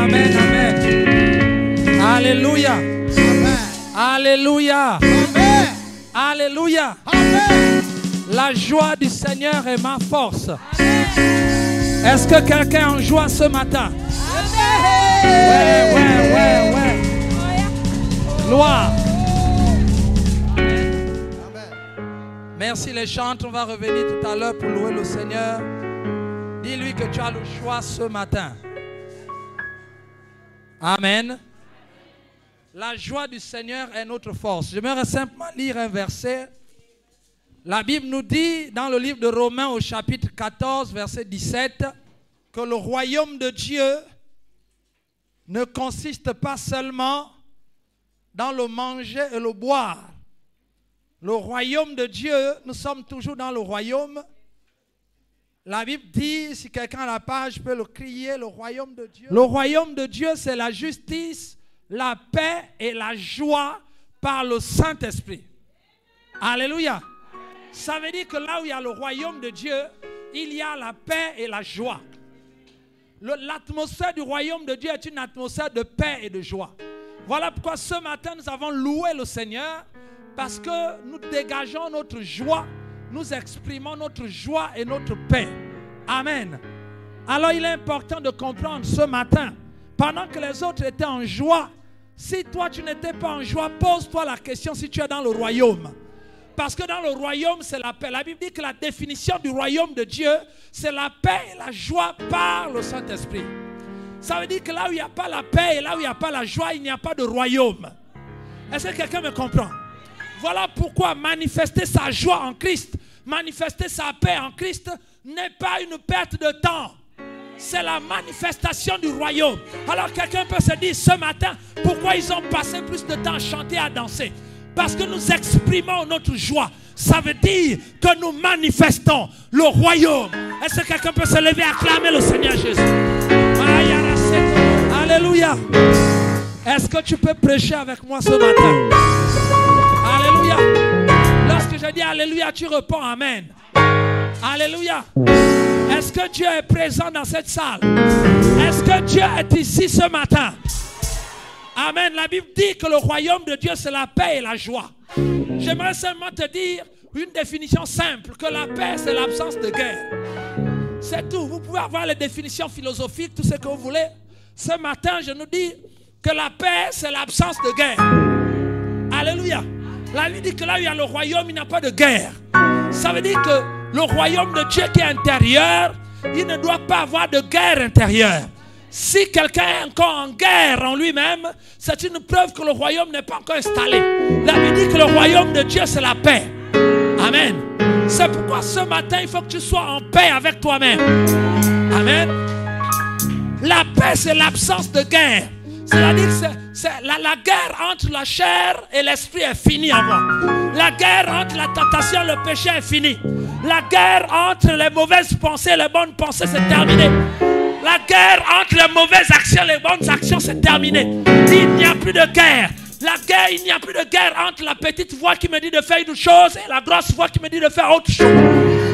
amen, amen. Alléluia. Amen. Alléluia. Amen. Alléluia. Amen. La joie du Seigneur est ma force. Est-ce que quelqu'un est en joie ce matin? Ouais. Gloire. Amen. Merci les chantres. On va revenir tout à l'heure pour louer le Seigneur. Dis-lui que tu as le choix ce matin. Amen. La joie du Seigneur est notre force. J'aimerais simplement lire un verset. La Bible nous dit dans le livre de Romains au chapitre 14, verset 17, que le royaume de Dieu ne consiste pas seulement dans le manger et le boire. Le royaume de Dieu, nous sommes toujours dans le royaume. La Bible dit, si quelqu'un a la page peut le crier, le royaume de Dieu. Le royaume de Dieu, c'est la justice, la paix et la joie par le Saint-Esprit. Alléluia. Ça veut dire que là où il y a le royaume de Dieu, il y a la paix et la joie. L'atmosphère du royaume de Dieu est une atmosphère de paix et de joie. Voilà pourquoi ce matin nous avons loué le Seigneur, parce que nous dégageons notre joie, nous exprimons notre joie et notre paix. Amen. Alors il est important de comprendre ce matin, pendant que les autres étaient en joie, si toi tu n'étais pas en joie, pose-toi la question si tu es dans le royaume. Parce que dans le royaume, c'est la paix. La Bible dit que la définition du royaume de Dieu, c'est la paix et la joie par le Saint-Esprit. Ça veut dire que là où il n'y a pas la paix et là où il n'y a pas la joie, il n'y a pas de royaume. Est-ce que quelqu'un me comprend? Voilà pourquoi manifester sa joie en Christ, manifester sa paix en Christ n'est pas une perte de temps. C'est la manifestation du royaume. Alors quelqu'un peut se dire ce matin, pourquoi ils ont passé plus de temps à chanter, à danser? Parce que nous exprimons notre joie. Ça veut dire que nous manifestons le royaume. Est-ce que quelqu'un peut se lever et acclamer le Seigneur Jésus? Alléluia. Est-ce que tu peux prêcher avec moi ce matin? Alléluia. Lorsque je dis Alléluia, tu réponds Amen. Alléluia. Est-ce que Dieu est présent dans cette salle? Est-ce que Dieu est ici ce matin? Amen. La Bible dit que le royaume de Dieu, c'est la paix et la joie. J'aimerais seulement te dire une définition simple, que la paix, c'est l'absence de guerre. C'est tout. Vous pouvez avoir les définitions philosophiques, tout ce que vous voulez. Ce matin, je nous dis que la paix, c'est l'absence de guerre. Alléluia. La Bible dit que là où il y a le royaume, il n'y a pas de guerre. Ça veut dire que le royaume de Dieu qui est intérieur, il ne doit pas avoir de guerre intérieure. Si quelqu'un est encore en guerre en lui-même, c'est une preuve que le royaume n'est pas encore installé. La Bible dit que le royaume de Dieu, c'est la paix. Amen. C'est pourquoi ce matin, il faut que tu sois en paix avec toi-même. Amen. La paix, c'est l'absence de guerre. C'est-à-dire que la guerre entre la chair et l'esprit est finie en moi. La guerre entre la tentation et le péché est finie. La guerre entre les mauvaises pensées et les bonnes pensées, c'est terminé. La guerre entre les mauvaises actions et les bonnes actions, c'est terminé. Il n'y a plus de guerre. La guerre, il n'y a plus de guerre entre la petite voix qui me dit de faire une chose et la grosse voix qui me dit de faire autre chose.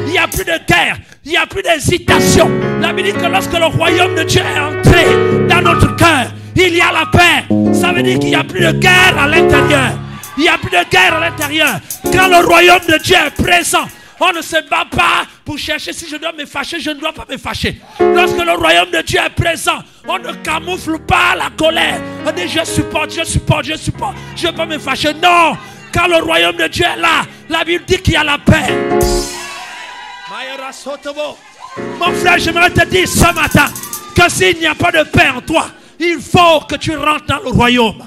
Il n'y a plus de guerre. Il n'y a plus d'hésitation. La Bible dit que lorsque le royaume de Dieu est entré dans notre cœur, il y a la paix. Ça veut dire qu'il n'y a plus de guerre à l'intérieur. Il n'y a plus de guerre à l'intérieur. Quand le royaume de Dieu est présent, on ne se bat pas pour chercher si je dois me fâcher, je ne dois pas me fâcher. Lorsque le royaume de Dieu est présent, on ne camoufle pas la colère. On dit je supporte, je ne veux pas me fâcher. Non, quand le royaume de Dieu est là, la Bible dit qu'il y a la paix. Mon frère, j'aimerais te dire ce matin que s'il n'y a pas de paix en toi, il faut que tu rentres dans le royaume.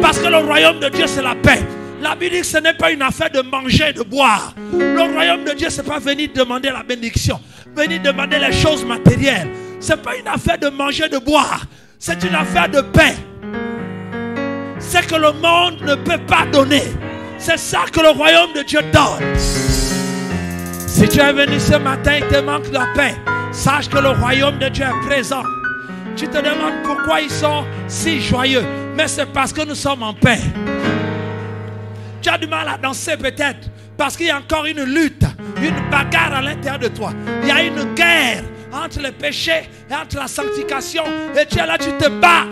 Parce que le royaume de Dieu, c'est la paix. La Bible dit que ce n'est pas une affaire de manger et de boire. Le royaume de Dieu, ce n'est pas venir demander la bénédiction, venir demander les choses matérielles. Ce n'est pas une affaire de manger et de boire. C'est une affaire de paix. C'est que le monde ne peut pas donner. C'est ça que le royaume de Dieu donne. Si tu es venu ce matin et te manque la paix, sache que le royaume de Dieu est présent. Tu te demandes pourquoi ils sont si joyeux. Mais c'est parce que nous sommes en paix. Tu as du mal à danser peut-être parce qu'il y a encore une lutte, une bagarre à l'intérieur de toi. Il y a une guerre entre le péché et entre la sanctification. Et tu es là, tu te bats.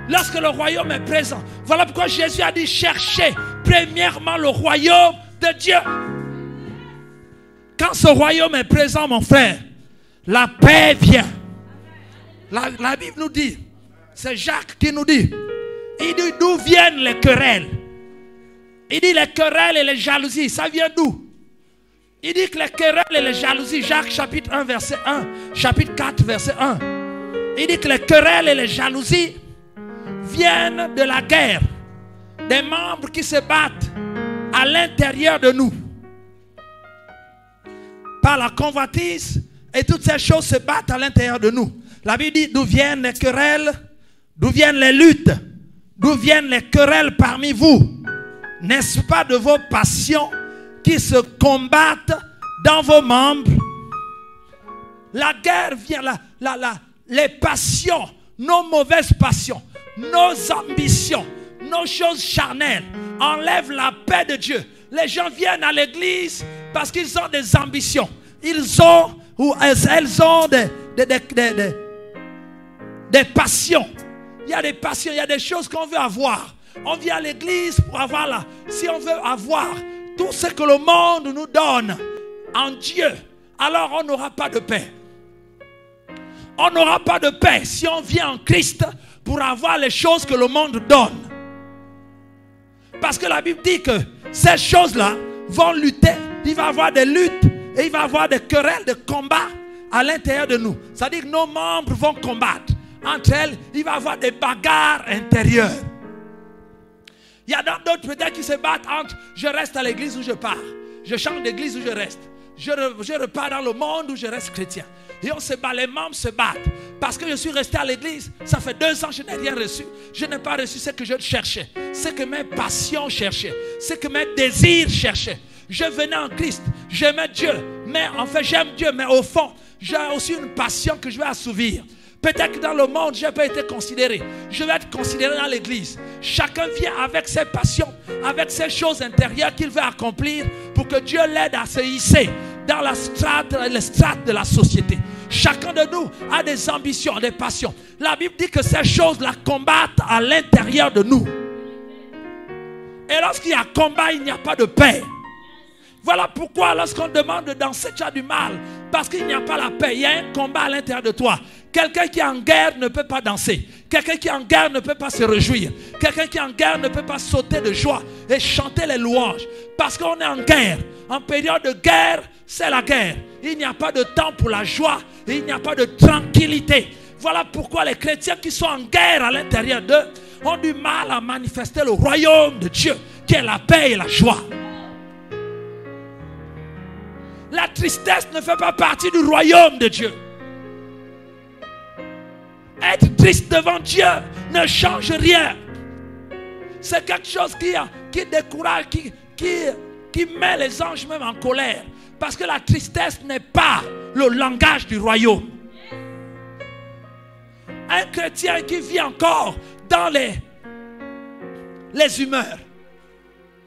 Lorsque le royaume est présent. Voilà pourquoi Jésus a dit cherchez premièrement le royaume de Dieu. Quand ce royaume est présent, mon frère, la paix vient. La Bible nous dit, c'est Jacques qui nous dit, il dit d'où viennent les querelles. Il dit les querelles et les jalousies, ça vient d'où? Il dit que les querelles et les jalousies, Jacques chapitre 1 verset 1, chapitre 4 verset 1. Il dit que les querelles et les jalousies viennent de la guerre, des membres qui se battent à l'intérieur de nous. Par la convoitise et toutes ces choses se battent à l'intérieur de nous. La Bible dit d'où viennent les querelles, d'où viennent les luttes, d'où viennent les querelles parmi vous. N'est-ce pas de vos passions qui se combattent dans vos membres? La guerre vient, les passions, nos mauvaises passions, nos ambitions, nos choses charnelles enlèvent la paix de Dieu. Les gens viennent à l'église parce qu'ils ont des ambitions. Ils ont ou elles ont des passions. Il y a des passions, il y a des choses qu'on veut avoir. On vient à l'église pour avoir là. Si on veut avoir tout ce que le monde nous donne en Dieu, alors on n'aura pas de paix. On n'aura pas de paix si on vient en Christ pour avoir les choses que le monde donne. Parce que la Bible dit que ces choses-là vont lutter. Il va y avoir des luttes et il va y avoir des querelles, des combats à l'intérieur de nous. C'est-à-dire que nos membres vont combattre. Entre elles, il va y avoir des bagarres intérieures. Il y a d'autres peut-être qui se battent entre je reste à l'église ou je pars. Je change d'église ou je reste. Je repars dans le monde où je reste chrétien. Et on se bat, les membres se battent. Parce que je suis resté à l'église, ça fait 2 ans que je n'ai rien reçu. Je n'ai pas reçu ce que je cherchais. Ce que mes passions cherchaient. Ce que mes désirs cherchaient. Je venais en Christ, j'aimais Dieu. Mais en fait j'aime Dieu, mais au fond, j'ai aussi une passion que je vais assouvir. Peut-être que dans le monde, je n'ai pas été considéré. Je vais être considéré dans l'église. Chacun vient avec ses passions, avec ses choses intérieures qu'il veut accomplir pour que Dieu l'aide à se hisser dans les strates de la société. Chacun de nous a des ambitions, des passions. La Bible dit que ces choses-là combattent à l'intérieur de nous. Et lorsqu'il y a combat, il n'y a pas de paix. Voilà pourquoi lorsqu'on demande de danser, tu as du mal. Parce qu'il n'y a pas la paix. Il y a un combat à l'intérieur de toi. Quelqu'un qui est en guerre ne peut pas danser. Quelqu'un qui est en guerre ne peut pas se réjouir. Quelqu'un qui est en guerre ne peut pas sauter de joie et chanter les louanges. Parce qu'on est en guerre. En période de guerre, c'est la guerre. Il n'y a pas de temps pour la joie. Et il n'y a pas de tranquillité. Voilà pourquoi les chrétiens qui sont en guerre à l'intérieur d'eux ont du mal à manifester le royaume de Dieu, qui est la paix et la joie. La tristesse ne fait pas partie du royaume de Dieu. Être triste devant Dieu ne change rien. C'est quelque chose qui décourage, qui met les anges même en colère. Parce que la tristesse n'est pas le langage du royaume. Un chrétien qui vit encore dans les humeurs.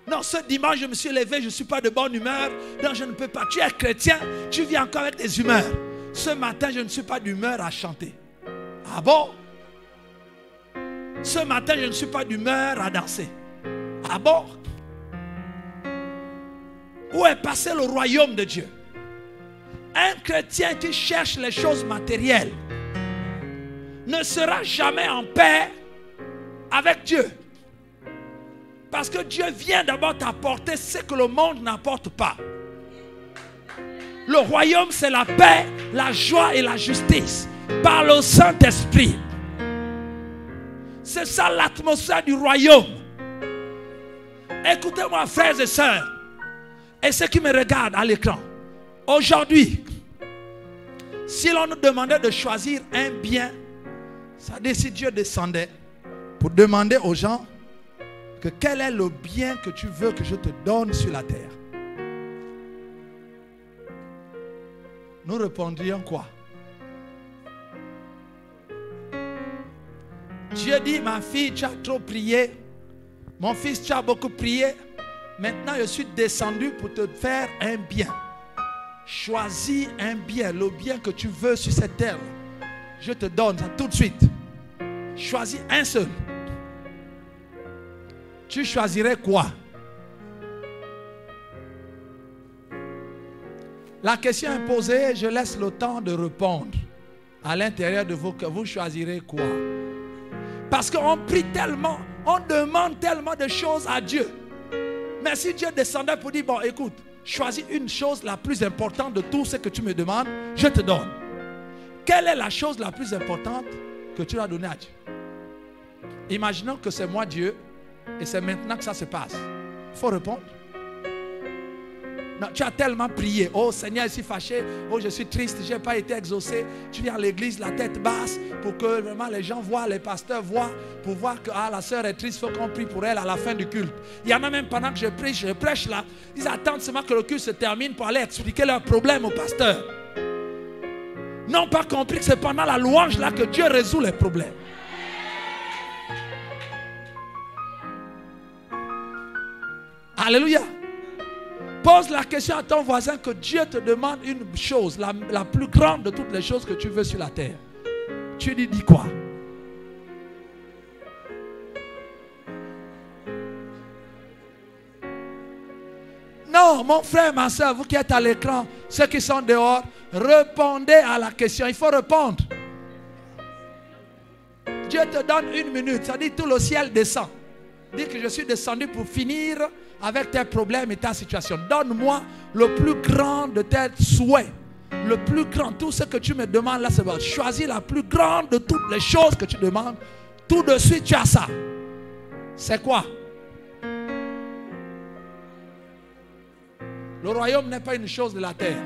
Non, ce dimanche, je me suis levé, je ne suis pas de bonne humeur. Donc, je ne peux pas. Tu es chrétien, tu vis encore avec des humeurs. Ce matin, je ne suis pas d'humeur à chanter. Ah bon? Ce matin, je ne suis pas d'humeur à danser. Ah bon? Où est passé le royaume de Dieu? Un chrétien qui cherche les choses matérielles ne sera jamais en paix avec Dieu. Parce que Dieu vient d'abord t'apporter ce que le monde n'apporte pas. Le royaume, c'est la paix, la joie et la justice par le Saint-Esprit. C'est ça l'atmosphère du royaume. Écoutez-moi, frères et sœurs, et ceux qui me regardent à l'écran. Aujourd'hui, si l'on nous demandait de choisir un bien, ça veut dire si Dieu descendait pour demander aux gens que quel est le bien que tu veux que je te donne sur la terre, nous répondrions quoi? Dieu dit, ma fille, tu as trop prié. Mon fils, tu as beaucoup prié. Maintenant, je suis descendu pour te faire un bien. Choisis un bien, le bien que tu veux sur cette terre. Je te donne ça tout de suite. Choisis un seul. Tu choisirais quoi? La question est posée, je laisse le temps de répondre. À l'intérieur de vous, que vous choisirez quoi? Parce qu'on prie tellement, on demande tellement de choses à Dieu. Mais si Dieu descendait pour dire, bon écoute, choisis une chose la plus importante de tout ce que tu me demandes, je te donne. Quelle est la chose la plus importante que tu as donnée à Dieu? Imaginons que c'est moi Dieu et c'est maintenant que ça se passe. Il faut répondre. Non, tu as tellement prié. Oh Seigneur, je suis fâché. Oh, je suis triste, je n'ai pas été exaucé. Tu viens à l'église, la tête basse, pour que vraiment les gens voient, les pasteurs voient, pour voir que la soeur est triste, il faut qu'on prie pour elle à la fin du culte. Il y en a même pendant que je prêche là, ils attendent seulement que le culte se termine pour aller expliquer leurs problèmes au pasteur. N'ont pas compris que c'est pendant la louange là que Dieu résout les problèmes. Alléluia. Pose la question à ton voisin que Dieu te demande une chose, la plus grande de toutes les choses que tu veux sur la terre. Tu lui dis quoi? Non, mon frère, ma soeur, vous qui êtes à l'écran, ceux qui sont dehors, répondez à la question. Il faut répondre. Dieu te donne 1 minute, ça dit tout le ciel descend. Dis que je suis descendu pour finir avec tes problèmes et ta situation. Donne-moi le plus grand de tes souhaits. Le plus grand, tout ce que tu me demandes là, c'est bon. Choisis la plus grande de toutes les choses que tu demandes. Tout de suite, tu as ça. C'est quoi? Le royaume n'est pas une chose de la terre.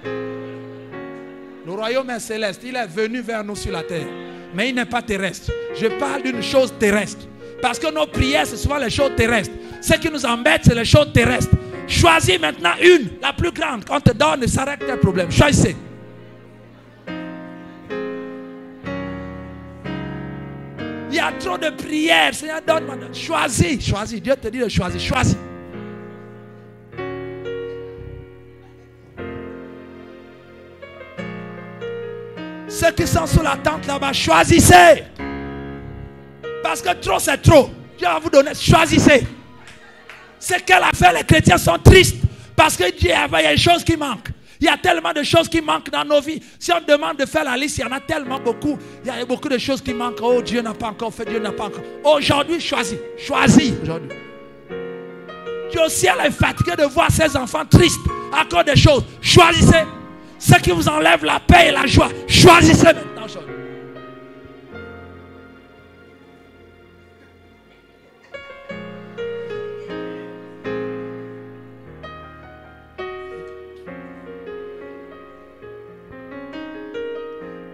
Le royaume est céleste. Il est venu vers nous sur la terre. Mais il n'est pas terrestre. Je parle d'une chose terrestre. Parce que nos prières, c'est souvent les choses terrestres. Ce qui nous embête, c'est les choses terrestres. Choisis maintenant une, la plus grande. Quand on te donne, et ça règle tes problèmes. Choisissez. Il y a trop de prières. Seigneur, donne-moi. Choisis. Choisis. Dieu te dit de choisir. Choisis. Ceux qui sont sous la tente là-bas, choisissez. Parce que trop, c'est trop. Dieu va vous donner. Choisissez. C'est quelle affaire les chrétiens sont tristes. Parce que Dieu, il y a des choses qui manquent. Il y a tellement de choses qui manquent dans nos vies. Si on demande de faire la liste, il y en a tellement beaucoup. Il y a beaucoup de choses qui manquent. Oh, Dieu n'a pas encore fait. Dieu n'a pas encore. Aujourd'hui, choisis. Choisis aujourd'hui. Dieu au ciel est fatigué de voir ses enfants tristes à cause des choses. Choisissez. Ce qui vous enlève la paix et la joie. Choisissez maintenant aujourd'hui.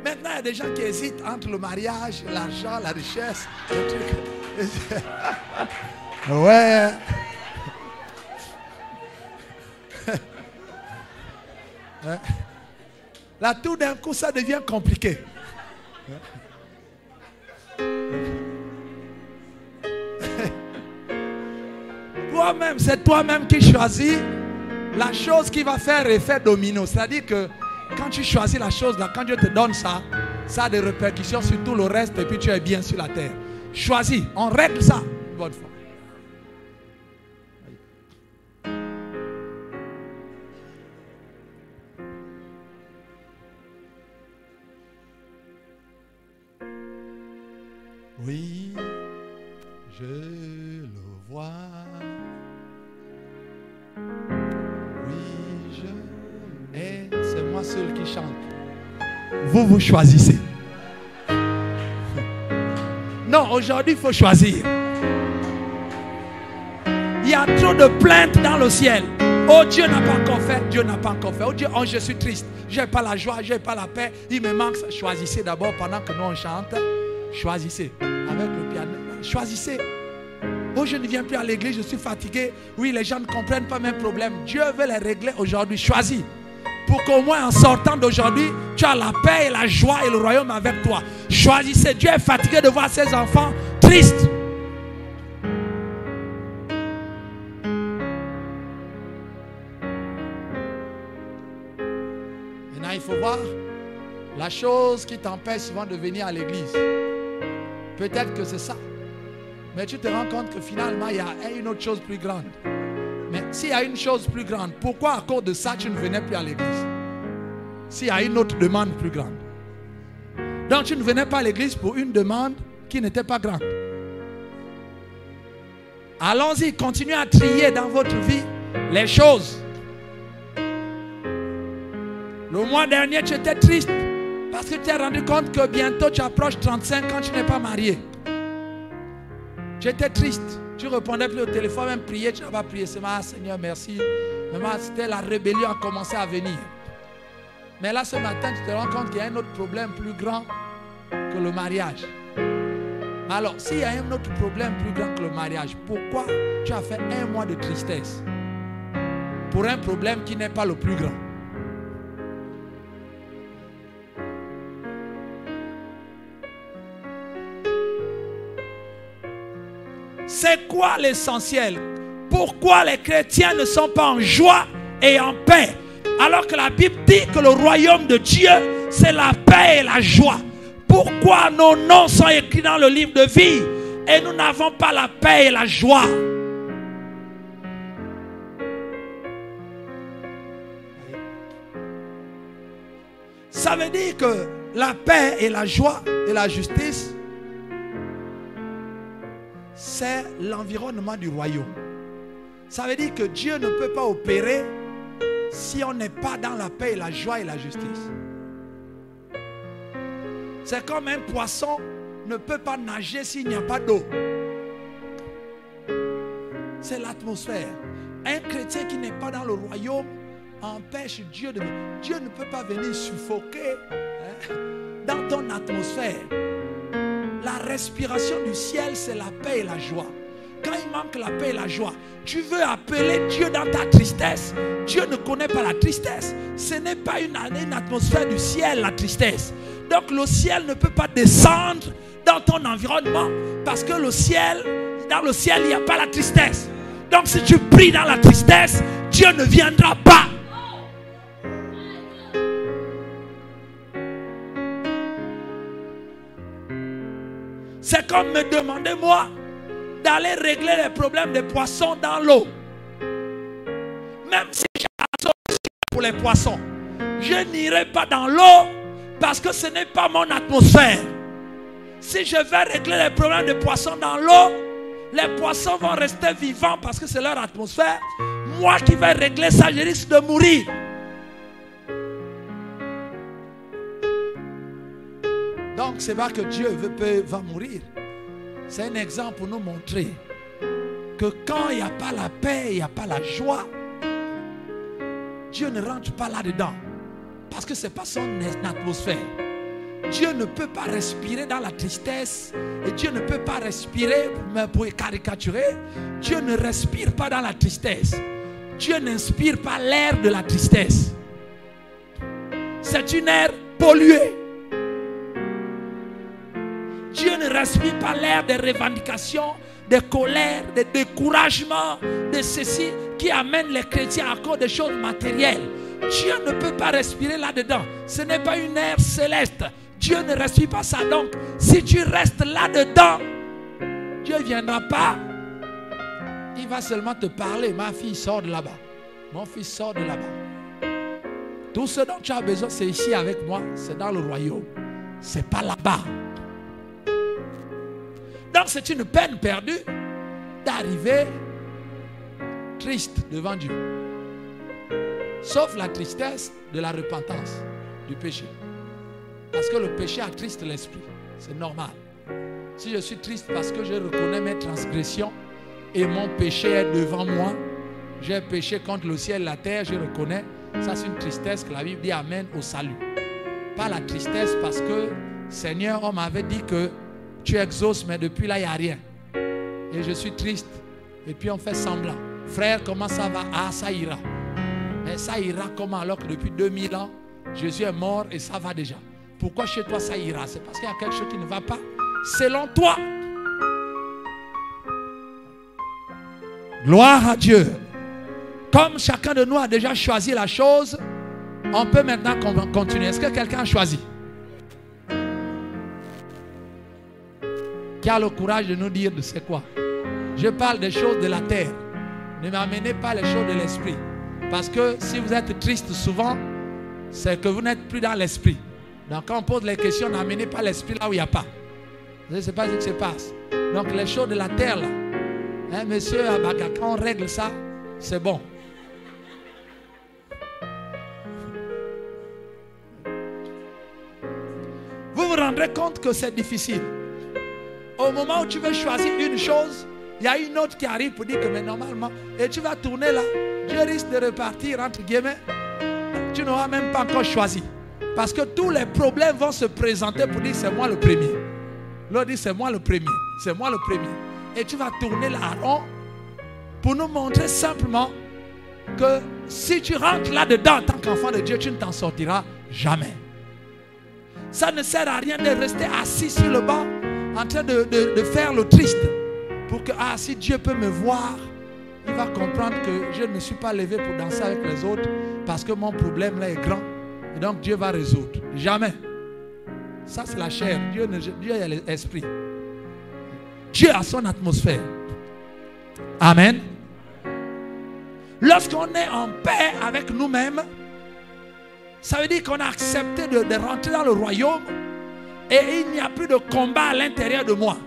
Maintenant, il y a des gens qui hésitent entre le mariage, l'argent, la richesse. Le truc. Ouais. Là, tout d'un coup, ça devient compliqué. Toi-même, c'est toi-même qui choisis la chose qui va faire effet domino. C'est-à-dire que quand tu choisis la chose là, quand Dieu te donne ça, ça a des répercussions sur tout le reste et puis tu es bien sur la terre. Choisis, on règle ça une bonne fois. Oui, je le vois. Oui, je... Et c'est moi seul qui chante. Vous choisissez. Non, aujourd'hui, il faut choisir. Il y a trop de plaintes dans le ciel. Oh, Dieu n'a pas encore fait. Dieu n'a pas encore fait. Oh, Dieu, oh, je suis triste. Je n'ai pas la joie, je n'ai pas la paix. Il me manque ça. Choisissez d'abord pendant que nous on chante. Choisissez. Avec le piano. Choisissez. Oh, je ne viens plus à l'église, je suis fatigué. Oui, les gens ne comprennent pas mes problèmes. Dieu veut les régler aujourd'hui. Choisis. Pour qu'au moins en sortant d'aujourd'hui, tu as la paix et la joie et le royaume avec toi. Choisissez. Dieu est fatigué de voir ses enfants tristes. soir, la chose qui t'empêche souvent de venir à l'église, peut-être que c'est ça. Mais tu te rends compte que finalement, il y a une autre chose plus grande. Mais s'il y a une chose plus grande, pourquoi à cause de ça, tu ne venais plus à l'église? S'il y a une autre demande plus grande. Donc tu ne venais pas à l'église pour une demande qui n'était pas grande. Allons-y, continuez à trier dans votre vie les choses. Le mois dernier, tu étais triste parce que tu t'es rendu compte que bientôt tu approches 35 ans, tu n'es pas marié. Tu étais triste. Tu ne répondais plus au téléphone, même prier, tu n'as pas prié. C'est ma Seigneur, merci. Maman, c'était la rébellion a commencé à venir. Mais là, ce matin, tu te rends compte qu'il y a un autre problème plus grand que le mariage. Alors, s'il y a un autre problème plus grand que le mariage, pourquoi tu as fait un mois de tristesse pour un problème qui n'est pas le plus grand? C'est quoi l'essentiel? Pourquoi les chrétiens ne sont pas en joie et en paix? Alors que la Bible dit que le royaume de Dieu, c'est la paix et la joie. Pourquoi nos noms sont écrits dans le livre de vie et nous n'avons pas la paix et la joie? Ça veut dire que la paix et la joie et la justice, c'est l'environnement du royaume. Ça veut dire que Dieu ne peut pas opérer si on n'est pas dans la paix et la joie et la justice. C'est comme un poisson ne peut pas nager s'il n'y a pas d'eau. C'est l'atmosphère. Un chrétien qui n'est pas dans le royaume empêche Dieu de venir. Dieu ne peut pas venir suffoquer dans ton atmosphère. La respiration du ciel, c'est la paix et la joie. Quand il manque la paix et la joie, tu veux appeler Dieu dans ta tristesse. Dieu ne connaît pas la tristesse. Ce n'est pas une atmosphère du ciel, la tristesse. Donc le ciel ne peut pas descendre dans ton environnement parce que le ciel, dans le ciel, il n'y a pas la tristesse. Donc si tu pries dans la tristesse, Dieu ne viendra pas. C'est comme me demander moi d'aller régler les problèmes des poissons dans l'eau. Même si j'ai la solution pour les poissons, je n'irai pas dans l'eau parce que ce n'est pas mon atmosphère. Si je vais régler les problèmes des poissons dans l'eau, les poissons vont rester vivants parce que c'est leur atmosphère. Moi qui vais régler ça, je risque de mourir. Donc c'est pas que Dieu va mourir. C'est un exemple pour nous montrer que quand il n'y a pas la paix, il n'y a pas la joie, Dieu ne rentre pas là-dedans. Parce que ce n'est pas son atmosphère. Dieu ne peut pas respirer dans la tristesse. Et Dieu ne peut pas respirer pour caricaturer. Dieu ne respire pas dans la tristesse. Dieu n'inspire pas l'air de la tristesse. C'est une air polluée. Dieu ne respire pas l'air des revendications, des colères, des découragements, de ceci qui amène les chrétiens à cause des choses matérielles. Dieu ne peut pas respirer là-dedans. Ce n'est pas une air céleste. Dieu ne respire pas ça. Donc, si tu restes là-dedans, Dieu ne viendra pas. Il va seulement te parler. Ma fille sort de là-bas. Mon fils sort de là-bas. Tout ce dont tu as besoin, c'est ici avec moi. C'est dans le royaume. C'est pas là-bas. Donc c'est une peine perdue d'arriver triste devant Dieu. Sauf la tristesse de la repentance du péché. Parce que le péché attriste l'esprit. C'est normal. Si je suis triste parce que je reconnais mes transgressions et mon péché est devant moi, j'ai péché contre le ciel et la terre, je reconnais. Ça c'est une tristesse que la Bible dit amène au salut. Pas la tristesse parce que Seigneur, on m'avait dit que tu exauces, mais depuis là, il n'y a rien. Et je suis triste. Et puis on fait semblant. Frère, comment ça va? Ah, ça ira. Mais ça ira comment alors que depuis 2000 ans, Jésus est mort et ça va déjà? Pourquoi chez toi ça ira? C'est parce qu'il y a quelque chose qui ne va pas selon toi. Gloire à Dieu. Comme chacun de nous a déjà choisi la chose, On peut maintenant continuer. Est-ce que quelqu'un a choisi? Qui a le courage de nous dire de c'est quoi? Je parle des choses de la terre. Ne m'amenez pas les choses de l'esprit. Parce que si vous êtes triste souvent, c'est que vous n'êtes plus dans l'esprit. Donc quand on pose les questions, n'amenez pas l'esprit là où il n'y a pas. Vous ne savez pas ce qui se passe. Donc les choses de la terre là, hein, monsieur Abaka, quand on règle ça, c'est bon. Vous vous rendrez compte que c'est difficile. Au moment où tu veux choisir une chose, il y a une autre qui arrive pour dire que mais normalement, et tu vas tourner là, Dieu risque de repartir entre guillemets. Tu n'auras même pas encore choisi. Parce que tous les problèmes vont se présenter pour dire c'est moi le premier. L'autre dit c'est moi le premier, c'est moi le premier. Et tu vas tourner là à rond pour nous montrer simplement que si tu rentres là-dedans en tant qu'enfant de Dieu, tu ne t'en sortiras jamais. Ça ne sert à rien de rester assis sur le banc en train de faire le triste pour que si Dieu peut me voir, il va comprendre que je ne me suis pas levé pour danser avec les autres parce que mon problème là est grand et donc Dieu va résoudre. Jamais. Ça c'est la chair. Dieu est l'esprit. Dieu a son atmosphère. Amen. Lorsqu'on est en paix avec nous-mêmes, ça veut dire qu'on a accepté de rentrer dans le royaume et il n'y a plus de combat à l'intérieur de moi.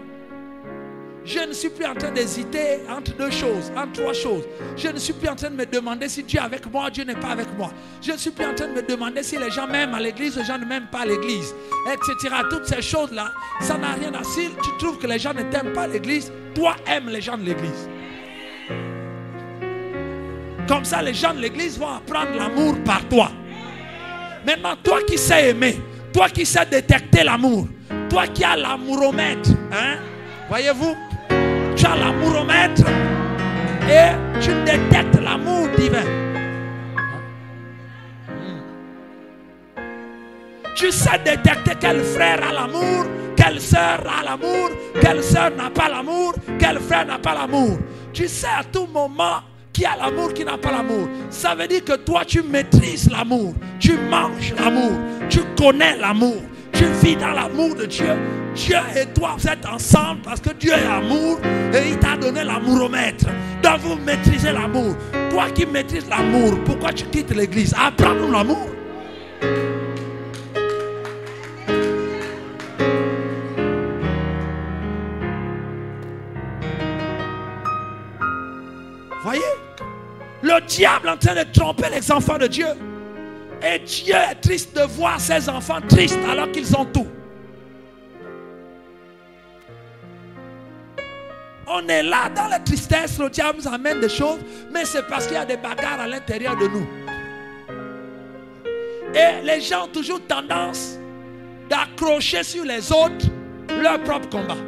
Je ne suis plus en train d'hésiter entre deux choses, entre trois choses. Je ne suis plus en train de me demander si Dieu est avec moi, Dieu n'est pas avec moi. Je ne suis plus en train de me demander si les gens m'aiment à l'église, les gens ne m'aiment pas à l'église, etc. Toutes ces choses-là, ça n'a rien à dire. Si tu trouves que les gens ne t'aiment pas à l'église, toi aimes les gens de l'église. Comme ça, les gens de l'église vont apprendre l'amour par toi. Maintenant, toi qui sais aimer, toi qui sais détecter l'amour, toi qui as l'amouromètre, hein, voyez-vous, tu as l'amouromètre et tu détectes l'amour divin. Tu sais détecter quel frère a l'amour, quelle soeur a l'amour, quelle soeur n'a pas l'amour, quel frère n'a pas l'amour. Tu sais à tout moment qui a l'amour, qui n'a pas l'amour. Ça veut dire que toi tu maîtrises l'amour, tu manges l'amour, tu connais l'amour, tu vis dans l'amour de Dieu. Dieu et toi vous êtes ensemble parce que Dieu est amour et il t'a donné l'amouromètre. Donc vous maîtrisez l'amour. Toi qui maîtrises l'amour, pourquoi tu quittes l'église? Apprends-nous l'amour. Voyez? Le diable est en train de tromper les enfants de Dieu. Et Dieu est triste de voir ses enfants tristes alors qu'ils ont tout. On est là dans la tristesse, le diable nous amène des choses, mais c'est parce qu'il y a des bagarres à l'intérieur de nous. Et les gens ont toujours tendance d'accrocher sur les autres leur propre combat.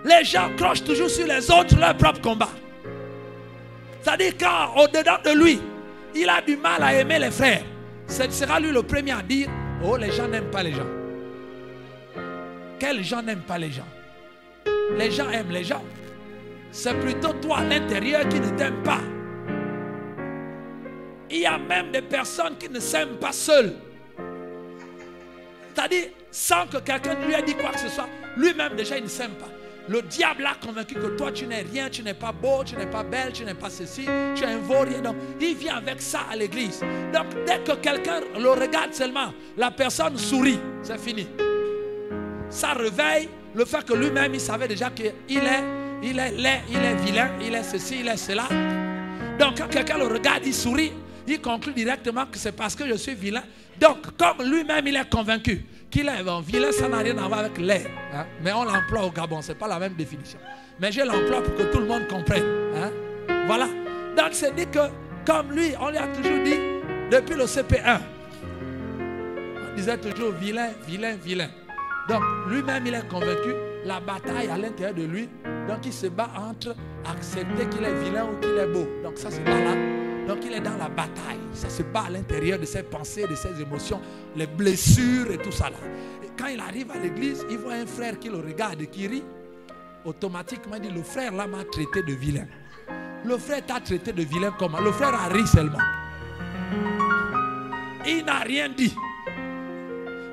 Les gens accrochent toujours sur les autres leur propre combat. C'est-à-dire qu'au-dedans de lui, il a du mal à aimer les frères. Ce sera lui le premier à dire, oh les gens n'aiment pas les gens. Quels gens n'aiment pas les gens? Les gens aiment les gens. C'est plutôt toi à l'intérieur qui ne t'aime pas. Il y a même des personnes qui ne s'aiment pas seules. C'est-à-dire, sans que quelqu'un lui ait dit quoi que ce soit, lui-même déjà il ne s'aime pas. Le diable a convaincu que toi tu n'es rien, tu n'es pas beau, tu n'es pas belle, tu n'es pas ceci, tu es un vaurien. Donc il vient avec ça à l'église. Donc dès que quelqu'un le regarde seulement, la personne sourit, c'est fini. Ça réveille le fait que lui-même il savait déjà qu'il est laid, il est vilain, il est ceci, il est cela. Donc quand quelqu'un le regarde, il sourit, il conclut directement que c'est parce que je suis vilain. Donc comme lui-même il est convaincu qu'il est vilain, ça n'a rien à voir avec laid. Hein? Mais on l'emploie au Gabon, ce n'est pas la même définition. Mais je l'emploie pour que tout le monde comprenne. Hein? Voilà. Donc c'est dit que comme lui, on lui a toujours dit, depuis le CP1, on disait toujours vilain, vilain, vilain. Donc lui-même il est convaincu, la bataille à l'intérieur de lui, donc il se bat entre accepter qu'il est vilain ou qu'il est beau. Donc ça c'est pas là. Donc il est dans la bataille, ça se bat à l'intérieur de ses pensées, de ses émotions, les blessures et tout ça là. Et quand il arrive à l'église, il voit un frère qui le regarde et qui rit. Automatiquement il dit, le frère là m'a traité de vilain. Le frère t'a traité de vilain comment? Le frère a ri seulement. Il n'a rien dit.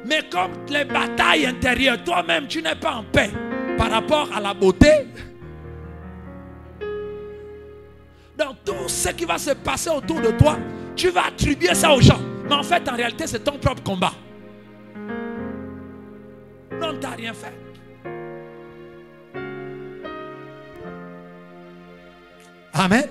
Mais comme les batailles intérieures, toi-même, tu n'es pas en paix par rapport à la beauté. Donc tout ce qui va se passer autour de toi, tu vas attribuer ça aux gens. Mais en fait, en réalité, c'est ton propre combat. Non, tu n'as rien fait. Amen.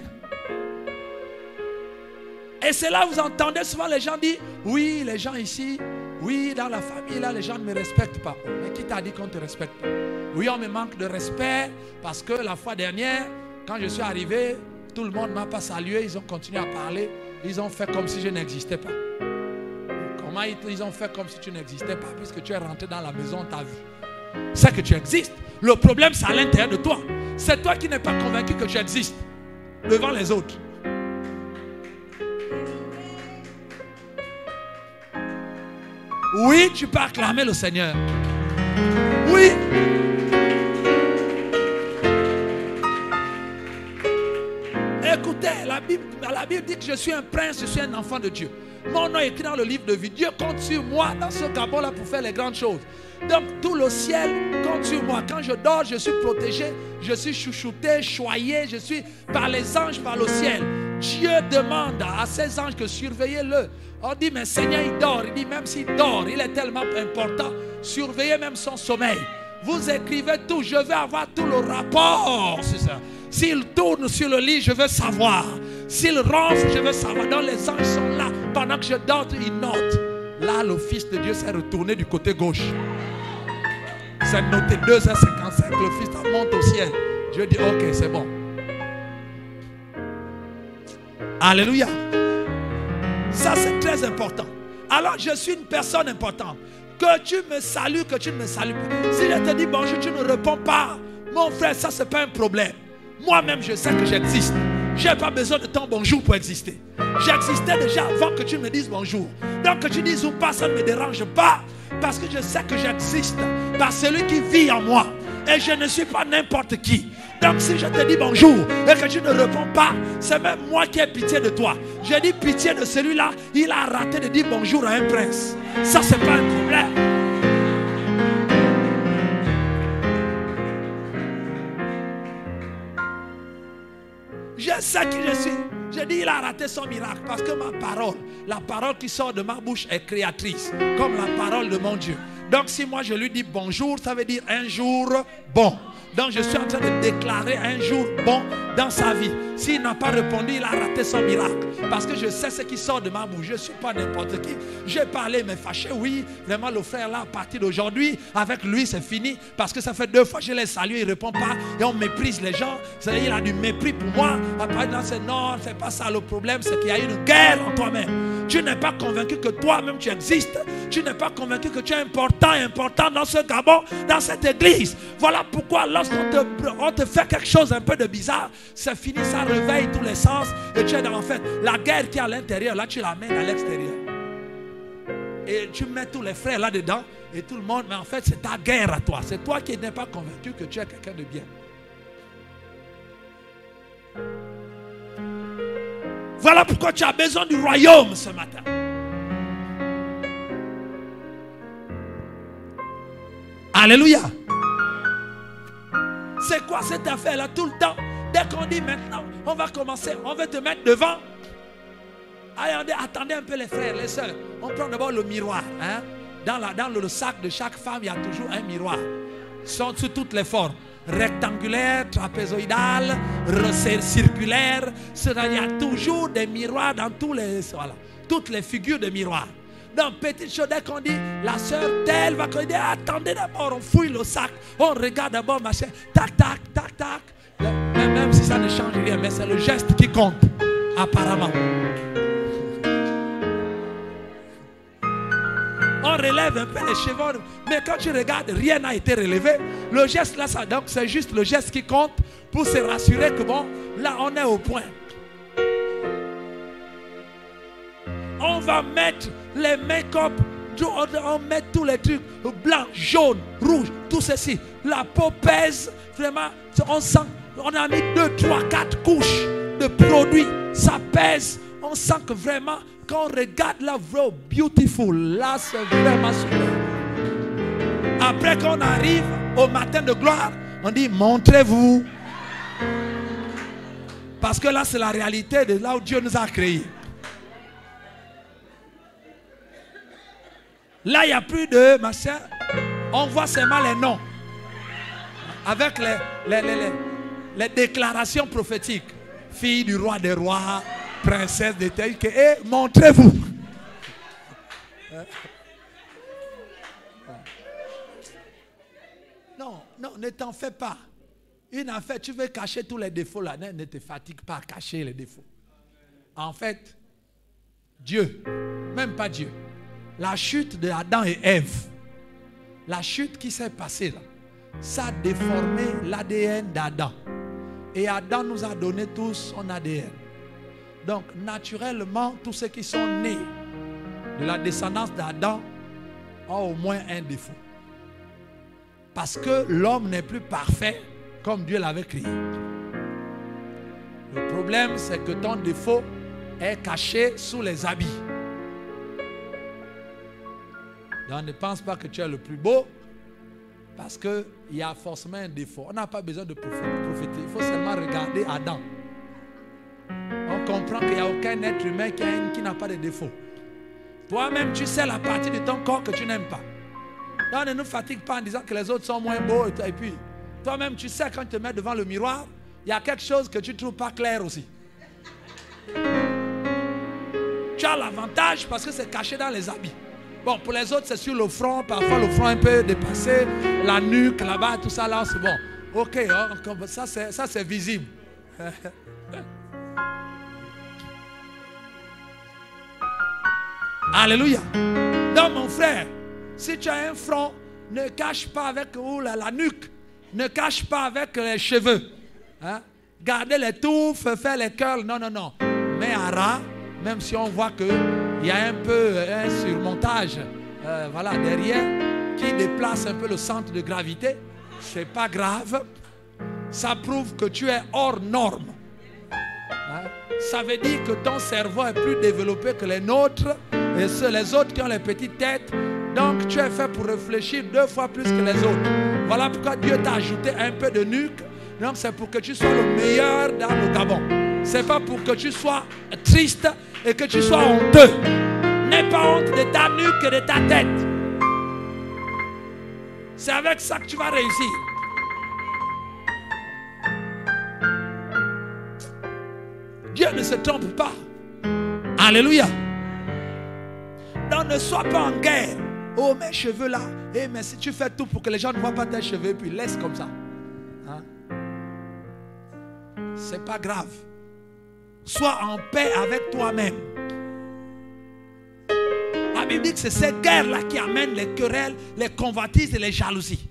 Et c'est là où vous entendez souvent les gens dire, oui, les gens ici, oui, dans la famille, là, les gens ne me respectent pas. Mais qui t'a dit qu'on ne te respecte pas? Oui, on me manque de respect parce que la fois dernière, quand je suis arrivé, tout le monde ne m'a pas salué, ils ont continué à parler, ils ont fait comme si je n'existais pas. Comment ils ont fait comme si tu n'existais pas? Puisque tu es rentré dans la maison, on t'a vu. C'est que tu existes. Le problème, c'est à l'intérieur de toi. C'est toi qui n'es pas convaincu que tu existes devant les autres. Oui, tu peux acclamer le Seigneur. Oui. Écoutez, la Bible dit que je suis un prince, je suis un enfant de Dieu. Mon nom est écrit dans le livre de vie. Dieu compte sur moi dans ce Gabon-là pour faire les grandes choses. Donc tout le ciel compte sur moi. Quand je dors, je suis protégé, je suis chouchouté, choyé, je suis par les anges, par le ciel. Dieu demande à ses anges que surveillez-le. On dit, mais Seigneur, il dort. Il dit, même s'il dort, il est tellement important. Surveillez même son sommeil. Vous écrivez tout, je veux avoir tout le rapport sur ça. S'il tourne sur le lit, je veux savoir. S'il ronfle, je veux savoir. Donc les anges sont là. Pendant que je dors, ils notent. Là, le Fils de Dieu s'est retourné du côté gauche. C'est noté 2h55. Le Fils monte au ciel. Dieu dit, ok, c'est bon. Alléluia. Ça, c'est très important. Alors, je suis une personne importante. Que tu me salues, que tu ne me salues pas. Si je te dis bonjour, tu ne réponds pas. Mon frère, ça, ce n'est pas un problème. Moi-même, je sais que j'existe. Je n'ai pas besoin de ton bonjour pour exister. J'existais déjà avant que tu me dises bonjour. Donc, que tu dises ou pas, ça ne me dérange pas. Parce que je sais que j'existe par celui qui vit en moi. Et je ne suis pas n'importe qui. Donc si je te dis bonjour et que tu ne réponds pas, c'est même moi qui ai pitié de toi. J'ai dit pitié de celui-là, il a raté de dire bonjour à un prince. Ça, c'est pas un problème. Je sais qui je suis. J'ai dit il a raté son miracle parce que ma parole, la parole qui sort de ma bouche est créatrice, comme la parole de mon Dieu. Donc si moi je lui dis bonjour, ça veut dire un jour bon. Donc je suis en train de déclarer un jour bon dans sa vie. S'il n'a pas répondu, il a raté son miracle. Parce que je sais ce qui sort de ma bouche. Je ne suis pas n'importe qui. J'ai parlé, mais fâché, oui. Vraiment, le frère là, à partir d'aujourd'hui, avec lui, c'est fini. Parce que ça fait 2 fois que je l'ai salué, il ne répond pas. Et on méprise les gens. Il a du mépris pour moi. Après, c'est non, c'est pas ça le problème. C'est qu'il y a une guerre en toi-même. Tu n'es pas convaincu que toi-même tu existes. Tu n'es pas convaincu que tu es important dans ce Gabon, dans cette église. Voilà pourquoi lorsqu'on te fait quelque chose un peu de bizarre, c'est fini, ça réveille tous les sens. Et tu es en fait, la guerre qui est à l'intérieur, là tu l'amènes à l'extérieur. Et tu mets tous les frères là-dedans et tout le monde, mais en fait c'est ta guerre à toi. C'est toi qui n'es pas convaincu que tu es quelqu'un de bien. Voilà pourquoi tu as besoin du royaume ce matin. Alléluia. C'est quoi cette affaire-là tout le temps? Dès qu'on dit maintenant, on va commencer, on va te mettre devant. Attendez un peu les frères, les sœurs. On prend d'abord le miroir. Hein? Dans le sac de chaque femme, il y a toujours un miroir. Ils sont sous toutes les formes. Rectangulaire, trapézoïdal, circulaire. Il y a toujours des miroirs dans toutes les figures de miroirs. Donc, petite chose, dès qu'on dit, la soeur telle va dire, attendez d'abord, on fouille le sac, on regarde d'abord, machin, tac, tac, tac, tac. Même si ça ne change rien, mais c'est le geste qui compte, apparemment. On relève un peu les cheveux, mais quand tu regardes, rien n'a été relevé. Le geste là, donc c'est juste le geste qui compte pour se rassurer que bon, là on est au point. On va mettre les make-up, on met tous les trucs blanc, jaune, rouge, tout ceci. La peau pèse, vraiment, on sent, on a mis 2, 3, 4 couches de produits. Ça pèse. On sent que vraiment, quand on regarde la vraie beautiful, là c'est vraiment super. Après qu'on arrive au matin de gloire, on dit montrez-vous. Parce que là c'est la réalité de là où Dieu nous a créés. Là il n'y a plus de machin. On voit seulement les noms. Avec les déclarations prophétiques. Fille du roi des rois, princesse des terres, et montrez-vous. Non, non, ne t'en fais pas. Une affaire, tu veux cacher tous les défauts là, ne te fatigue pas à cacher les défauts. En fait, Dieu, même pas Dieu, la chute de Adam et Ève, la chute qui s'est passée là, ça a déformé l'ADN d'Adam. Et Adam nous a donné tous son ADN. Donc, naturellement, tous ceux qui sont nés de la descendance d'Adam ont au moins un défaut. Parce que l'homme n'est plus parfait comme Dieu l'avait créé. Le problème, c'est que ton défaut est caché sous les habits. Donc, ne pense pas que tu es le plus beau. Parce qu'il y a forcément un défaut. On n'a pas besoin de prophéter. Il faut seulement regarder Adam. On comprend qu'il n'y a aucun être humain qui n'a pas de défaut. Toi-même, tu sais la partie de ton corps que tu n'aimes pas. Donc, ne nous fatigue pas en disant que les autres sont moins beaux. Et puis, toi-même, tu sais quand tu te mets devant le miroir, il y a quelque chose que tu ne trouves pas clair aussi. Tu as l'avantage parce que c'est caché dans les habits. Bon, pour les autres, c'est sur le front. Parfois, le front un peu dépassé. La nuque, là-bas, tout ça, là, c'est bon. Ok, ça, c'est visible. Alléluia. Donc, mon frère, si tu as un front, ne cache pas avec la nuque. Ne cache pas avec les cheveux. Hein? Gardez les touffes, faire les curls. Non, non, non. Mais à ras, même si on voit qu'il y a un peu un surmontage voilà, derrière qui déplace un peu le centre de gravité, c'est pas grave. Ça prouve que tu es hors norme. Hein? Ça veut dire que ton cerveau est plus développé que les nôtres et les autres qui ont les petites têtes. Donc tu es fait pour réfléchir 2 fois plus que les autres. Voilà pourquoi Dieu t'a ajouté un peu de nuque. Donc c'est pour que tu sois le meilleur dans le Gabon. C'est pas pour que tu sois triste et que tu sois honteux. N'aie pas honte de ta nuque et de ta tête. C'est avec ça que tu vas réussir. Dieu ne se trompe pas. Alléluia. Donc ne sois pas en guerre. Oh, mes cheveux là. Eh, mais si tu fais tout pour que les gens ne voient pas tes cheveux, puis laisse comme ça. Hein? C'est pas grave. Sois en paix avec toi-même. La Bible dit que c'est cette guerre-là qui amène les querelles, les convoitises et les jalousies.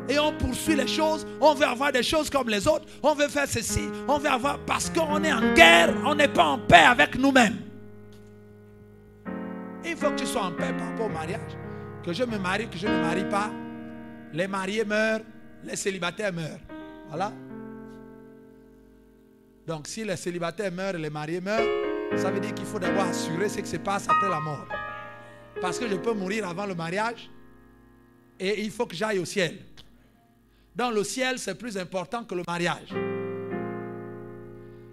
Et on poursuit les choses, on veut avoir des choses comme les autres, on veut faire ceci, on veut avoir... Parce qu'on est en guerre, on n'est pas en paix avec nous-mêmes. Il faut que tu sois en paix par rapport au mariage. Que je me marie, que je ne me marie pas. Les mariés meurent, les célibataires meurent. Voilà. Donc si les célibataires meurent et les mariés meurent, ça veut dire qu'il faut d'abord assurer ce qui se passe après la mort. Parce que je peux mourir avant le mariage et il faut que j'aille au ciel. Dans le ciel, c'est plus important que le mariage.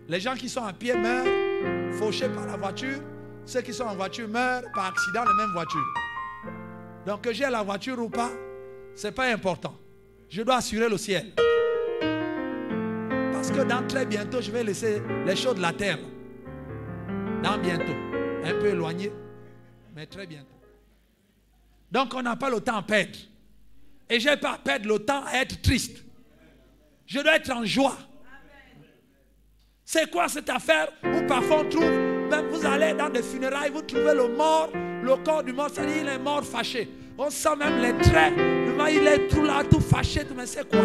Les gens qui sont à pied meurent, fauchés par la voiture. Ceux qui sont en voiture meurent par accident dans la même voiture. Donc que j'ai la voiture ou pas, ce n'est pas important. Je dois assurer le ciel. Parce que dans très bientôt, je vais laisser les choses de la terre. Dans bientôt. Un peu éloigné, mais très bientôt. Donc on n'a pas le temps à perdre. Et je n'ai pas à perdre le temps à être triste. Je dois être en joie. C'est quoi cette affaire où parfois on trouve, même vous allez dans des funérailles, vous trouvez le mort, le corps du mort, c'est-à-dire il est mort fâché. On sent même les traits, il est tout là, tout fâché, mais c'est quoi?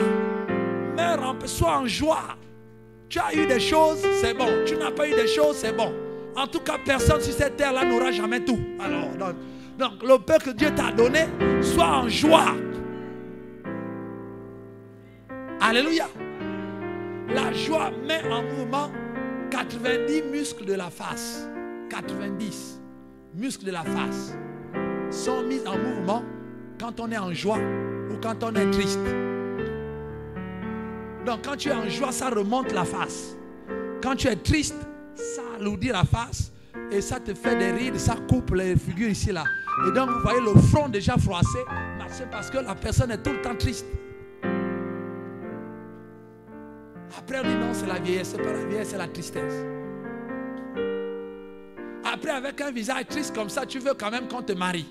Meurs en paix, sois en joie. Tu as eu des choses, c'est bon. Tu n'as pas eu des choses, c'est bon. En tout cas, personne sur cette terre-là n'aura jamais tout. Alors, donc, le peu que Dieu t'a donné, sois en joie. Alléluia. La joie met en mouvement 90 muscles de la face. 90 muscles de la face sont mis en mouvement quand on est en joie ou quand on est triste. Donc quand tu es en joie, ça remonte la face. Quand tu es triste, ça alourdit la face et ça te fait des rides, ça coupe les figures ici là. Et donc vous voyez le front déjà froissé, mais c'est parce que la personne est tout le temps triste. Après on dit non, c'est la vieillesse, c'est pas la vieillesse, c'est la tristesse. Après avec un visage triste comme ça, tu veux quand même qu'on te marie.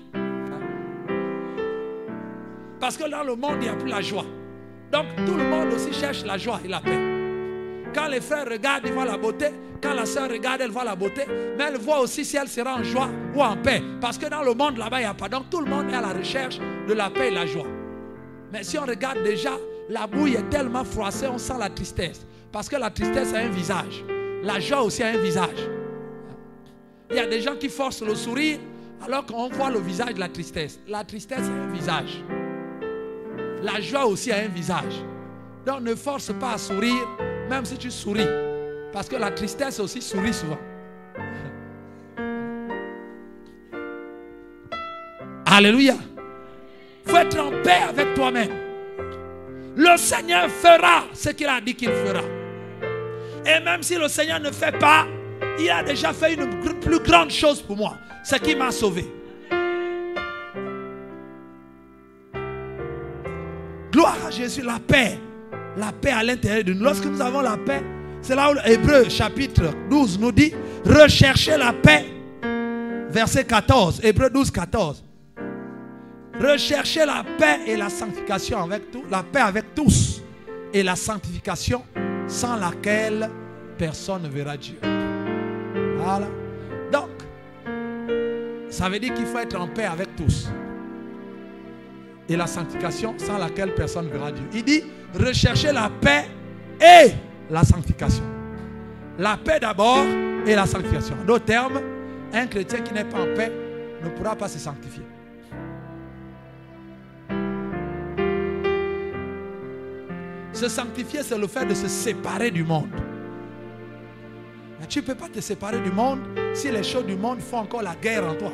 Parce que dans le monde, il n'y a plus la joie. Donc tout le monde aussi cherche la joie et la paix. Quand les frères regardent, ils voient la beauté. Quand la sœur regarde, elle voit la beauté. Mais elle voit aussi si elle sera en joie ou en paix. Parce que dans le monde là-bas, il n'y a pas. Donc tout le monde est à la recherche de la paix et la joie. Mais si on regarde déjà, la bouille est tellement froissée, on sent la tristesse. Parce que la tristesse a un visage. La joie aussi a un visage. Il y a des gens qui forcent le sourire alors qu'on voit le visage de la tristesse. La tristesse a un visage. La joie aussi a un visage. Donc ne force pas à sourire, même si tu souris. Parce que la tristesse aussi sourit souvent. Alléluia. Il faut être en paix avec toi-même. Le Seigneur fera ce qu'il a dit qu'il fera. Et même si le Seigneur ne fait pas, il a déjà fait une plus grande chose pour moi. Ce qui m'a sauvé. Gloire à Jésus, la paix. La paix à l'intérieur de nous. Lorsque nous avons la paix, c'est là où Hébreux chapitre 12 nous dit, recherchez la paix. Verset 14, Hébreux 12, 14. Recherchez la paix et la sanctification avec tous, la paix avec tous et la sanctification sans laquelle personne ne verra Dieu. Voilà. Donc, ça veut dire qu'il faut être en paix avec tous. Et la sanctification sans laquelle personne ne verra Dieu. Il dit, recherchez la paix et la sanctification. La paix d'abord et la sanctification. En d'autres termes, un chrétien qui n'est pas en paix ne pourra pas se sanctifier. Se sanctifier, c'est le fait de se séparer du monde. Mais tu ne peux pas te séparer du monde si les choses du monde font encore la guerre en toi.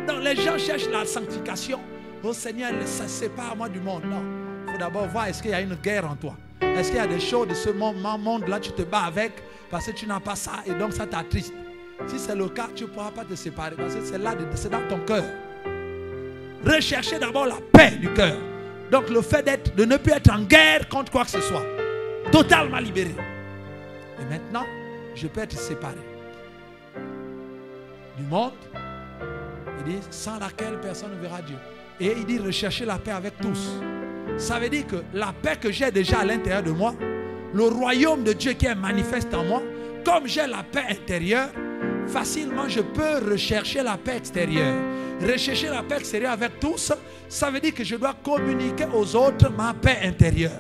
Donc les gens cherchent la sanctification. Oh Seigneur, sépare-moi du monde. Non, il faut d'abord voir est-ce qu'il y a une guerre en toi. Est-ce qu'il y a des choses de ce monde-là tu te bats avec parce que tu n'as pas ça et donc ça t'attriste. Si c'est le cas, tu ne pourras pas te séparer parce que c'est là, c'est dans ton cœur. Recherchez d'abord la paix du cœur. Donc le fait de ne plus être en guerre contre quoi que ce soit. Totalement libéré. Et maintenant, je peux être séparé du monde. Il dit, sans laquelle personne ne verra Dieu. Et il dit, recherchez la paix avec tous. Ça veut dire que la paix que j'ai déjà à l'intérieur de moi, le royaume de Dieu qui est manifeste en moi, comme j'ai la paix intérieure, facilement je peux rechercher la paix extérieure. Rechercher la paix extérieure avec tous, ça veut dire que je dois communiquer aux autres ma paix intérieure.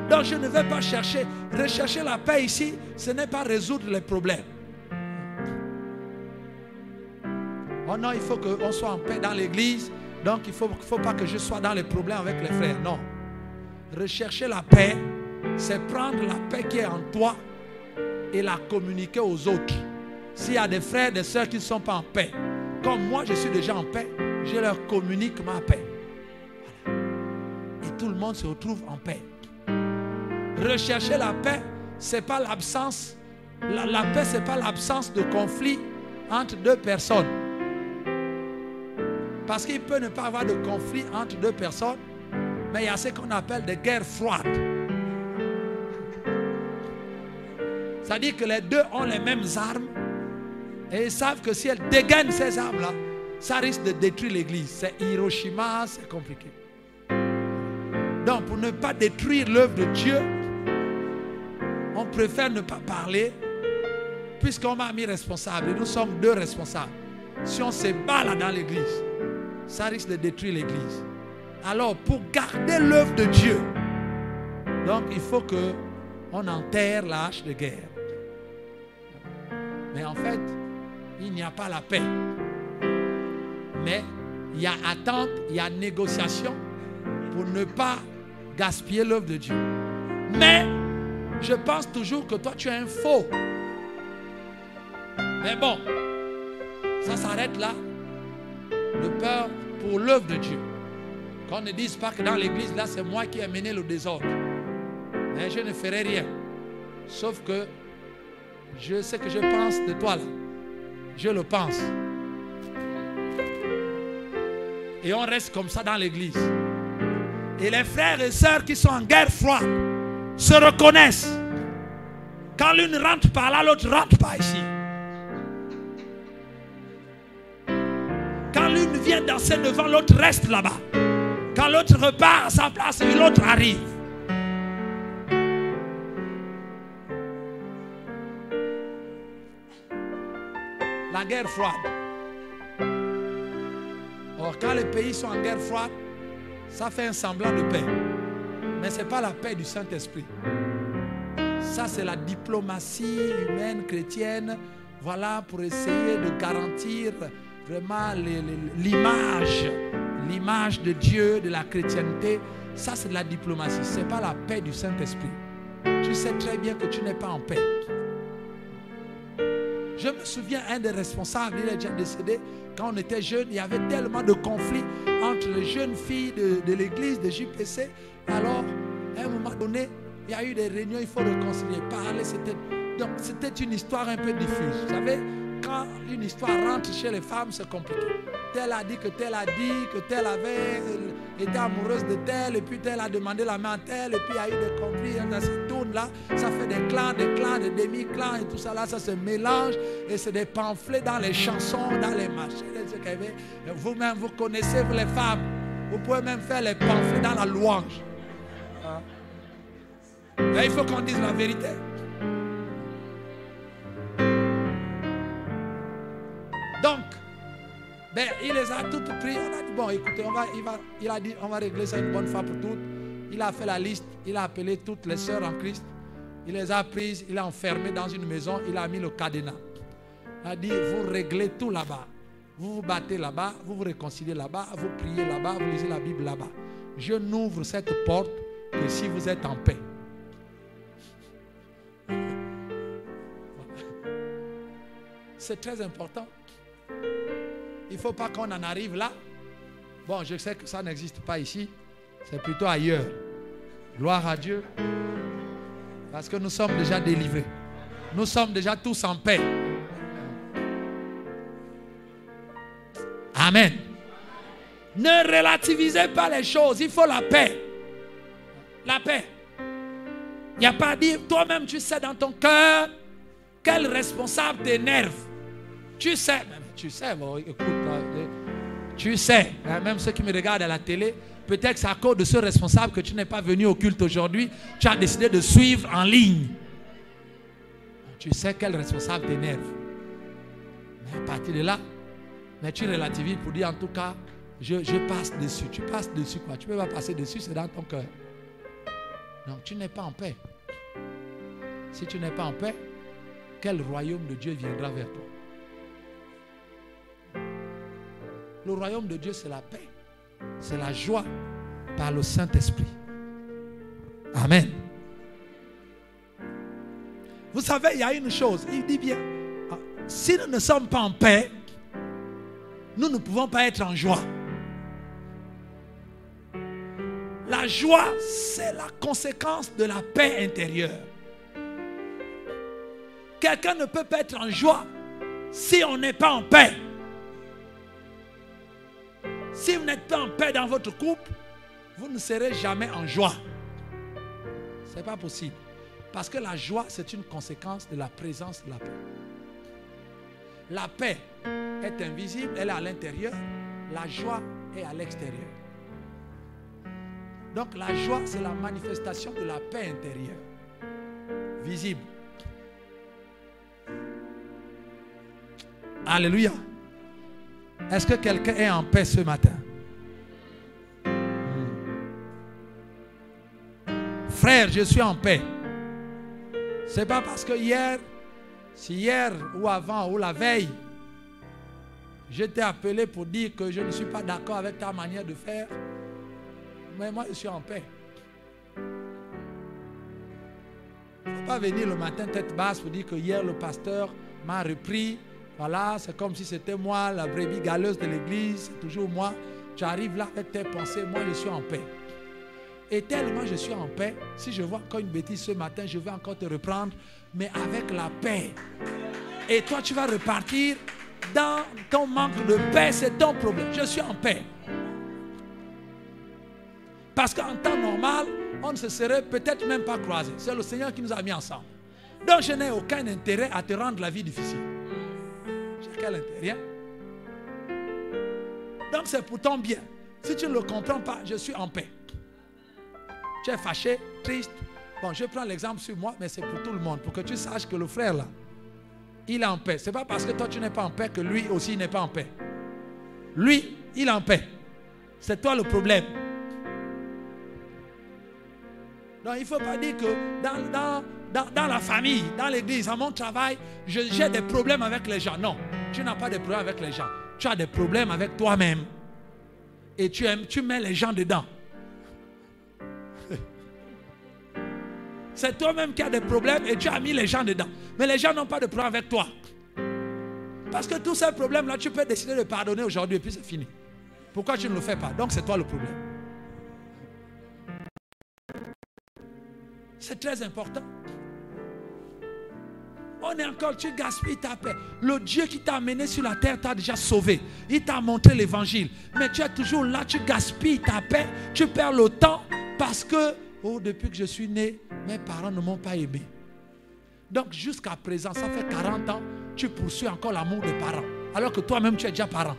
Donc je ne vais pas rechercher la paix ici, ce n'est pas résoudre les problèmes. Oh non, il faut qu'on soit en paix dans l'église, donc il ne faut pas que je sois dans les problèmes avec les frères. Non. Rechercher la paix, c'est prendre la paix qui est en toi et la communiquer aux autres. S'il y a des frères, des sœurs qui ne sont pas en paix, comme moi je suis déjà en paix, je leur communique ma paix. Voilà. Et tout le monde se retrouve en paix. Rechercher la paix, c'est pas l'absence. La paix, c'est pas l'absence de conflit entre deux personnes. Parce qu'il peut ne pas avoir de conflit entre deux personnes, mais il y a ce qu'on appelle des guerres froides. C'est-à-dire que les deux ont les mêmes armes et ils savent que si elles dégainent ces armes-là, ça risque de détruire l'église. C'est Hiroshima, c'est compliqué. Donc pour ne pas détruire l'œuvre de Dieu, on préfère ne pas parler puisqu'on m'a mis responsable. Et nous sommes deux responsables. Si on se bat là dans l'église, ça risque de détruire l'église. Alors pour garder l'œuvre de Dieu, donc il faut qu'on enterre la hache de guerre. Mais en fait, il n'y a pas la paix. Mais il y a attente, il y a négociation, pour ne pas gaspiller l'œuvre de Dieu. Mais je pense toujours que toi tu es un faux. Mais bon, ça s'arrête là. De peur pour l'œuvre de Dieu. Qu'on ne dise pas que dans l'église là c'est moi qui ai mené le désordre. Mais je ne ferai rien. Sauf que je sais que je pense de toi là. Je le pense. Et on reste comme ça dans l'église. Et les frères et sœurs qui sont en guerre froide se reconnaissent. Quand l'une rentre par là, l'autre rentre par ici. Quand l'une vient danser devant, l'autre reste là-bas. Quand l'autre repart à sa place, et l'autre arrive. La guerre froide. Or, quand les pays sont en guerre froide, ça fait un semblant de paix. Mais ce n'est pas la paix du Saint-Esprit. Ça, c'est la diplomatie humaine, chrétienne. Voilà, pour essayer de garantir vraiment l'image de Dieu, de la chrétienté. Ça, c'est de la diplomatie. Ce n'est pas la paix du Saint-Esprit. Tu sais très bien que tu n'es pas en paix. Je me souviens, un des responsables, il est déjà décédé. Quand on était jeunes, il y avait tellement de conflits entre les jeunes filles de l'église, de JPC. Alors, à un moment donné, il y a eu des réunions, il faut réconcilier, parler. Donc, c'était une histoire un peu diffuse. Vous savez, quand une histoire rentre chez les femmes, c'est compliqué. Telle a dit que telle a dit, que telle avait été amoureuse de telle, et puis telle a demandé la main à telle, et puis il y a eu des conflits, ça se tourne là, ça fait des clans, des demi-clans, et tout ça là, ça se mélange, et c'est des pamphlets dans les chansons, dans les machines. Vous-même, vous connaissez, vous les femmes, vous pouvez même faire les pamphlets dans la louange. Mais il faut qu'on dise la vérité. Donc, ben, il les a toutes pris. On a dit, bon, écoutez, il a dit, on va régler ça une bonne fois pour toutes. Il a fait la liste, il a appelé toutes les sœurs en Christ. Il les a prises, il a enfermé dans une maison, il a mis le cadenas. Il a dit, vous réglez tout là-bas. Vous vous battez là-bas, vous vous réconciliez là-bas, vous priez là-bas, vous lisez la Bible là-bas. Je n'ouvre cette porte que si vous êtes en paix. C'est très important. Il ne faut pas qu'on en arrive là. Bon, je sais que ça n'existe pas ici. C'est plutôt ailleurs. Gloire à Dieu. Parce que nous sommes déjà délivrés. Nous sommes déjà tous en paix. Amen. Ne relativisez pas les choses. Il faut la paix. La paix. Il n'y a pas à dire, toi-même tu sais dans ton cœur quel responsable t'énerve. Tu sais, bon, écoute, tu sais, même ceux qui me regardent à la télé, peut-être que c'est à cause de ce responsable que tu n'es pas venu au culte aujourd'hui, tu as décidé de suivre en ligne. Tu sais quel responsable t'énerve. Mais à partir de là, mais tu relativises pour dire en tout cas, je passe dessus. Tu passes dessus quoi? Tu ne peux pas passer dessus, c'est dans ton cœur. Donc tu n'es pas en paix. Si tu n'es pas en paix, quel royaume de Dieu viendra vers toi? Le royaume de Dieu, c'est la paix. C'est la joie par le Saint-Esprit. Amen. Vous savez, il y a une chose. Il dit bien, si nous ne sommes pas en paix, nous ne pouvons pas être en joie. La joie, c'est la conséquence de la paix intérieure. Quelqu'un ne peut pas être en joie si on n'est pas en paix. Si vous n'êtes pas en paix dans votre couple, vous ne serez jamais en joie. Ce n'est pas possible. Parce que la joie, c'est une conséquence de la présence de la paix. La paix est invisible, elle est à l'intérieur. La joie est à l'extérieur. Donc la joie, c'est la manifestation de la paix intérieure. Visible. Alléluia. Est-ce que quelqu'un est en paix ce matin? Frère, je suis en paix. Ce n'est pas parce que si hier ou avant ou la veille, je t'ai appelé pour dire que je ne suis pas d'accord avec ta manière de faire. Mais moi, je suis en paix. Il ne faut pas venir le matin tête basse pour dire que hier, le pasteur m'a repris. Voilà, c'est comme si c'était moi, la brebis galeuse de l'église. C'est toujours moi. Tu arrives là avec tes pensées. Moi, je suis en paix. Et tellement je suis en paix, si je vois encore une bêtise ce matin, je vais encore te reprendre, mais avec la paix. Et toi, tu vas repartir dans ton manque de paix, c'est ton problème. Je suis en paix. Parce qu'en temps normal, on ne se serait peut-être même pas croisés. C'est le Seigneur qui nous a mis ensemble. Donc je n'ai aucun intérêt à te rendre la vie difficile. J'ai quel intérêt? Donc c'est pour ton bien. Si tu ne le comprends pas, je suis en paix. Tu es fâché, triste. Bon, je prends l'exemple sur moi, mais c'est pour tout le monde. Pour que tu saches que le frère là, il est en paix. Ce n'est pas parce que toi tu n'es pas en paix que lui aussi n'est pas en paix. Lui, il est en paix. C'est toi le problème. Donc il ne faut pas dire que dans la famille, dans l'église, à mon travail, j'ai des problèmes avec les gens. Non, tu n'as pas de problème avec les gens. Tu as des problèmes avec toi-même. Et tu mets les gens dedans. C'est toi-même qui as des problèmes et tu as mis les gens dedans. Mais les gens n'ont pas de problème avec toi. Parce que tous ces problèmes-là, tu peux décider de pardonner aujourd'hui et puis c'est fini. Pourquoi tu ne le fais pas? Donc c'est toi le problème. C'est très important. On est encore, tu gaspilles ta paix. Le Dieu qui t'a amené sur la terre t'a déjà sauvé. Il t'a montré l'évangile. Mais tu es toujours là, tu gaspilles ta paix. Tu perds le temps parce que, depuis que je suis né, mes parents ne m'ont pas aimé. Donc jusqu'à présent, ça fait 40 ans, tu poursuis encore l'amour des parents. Alors que toi-même, tu es déjà parent.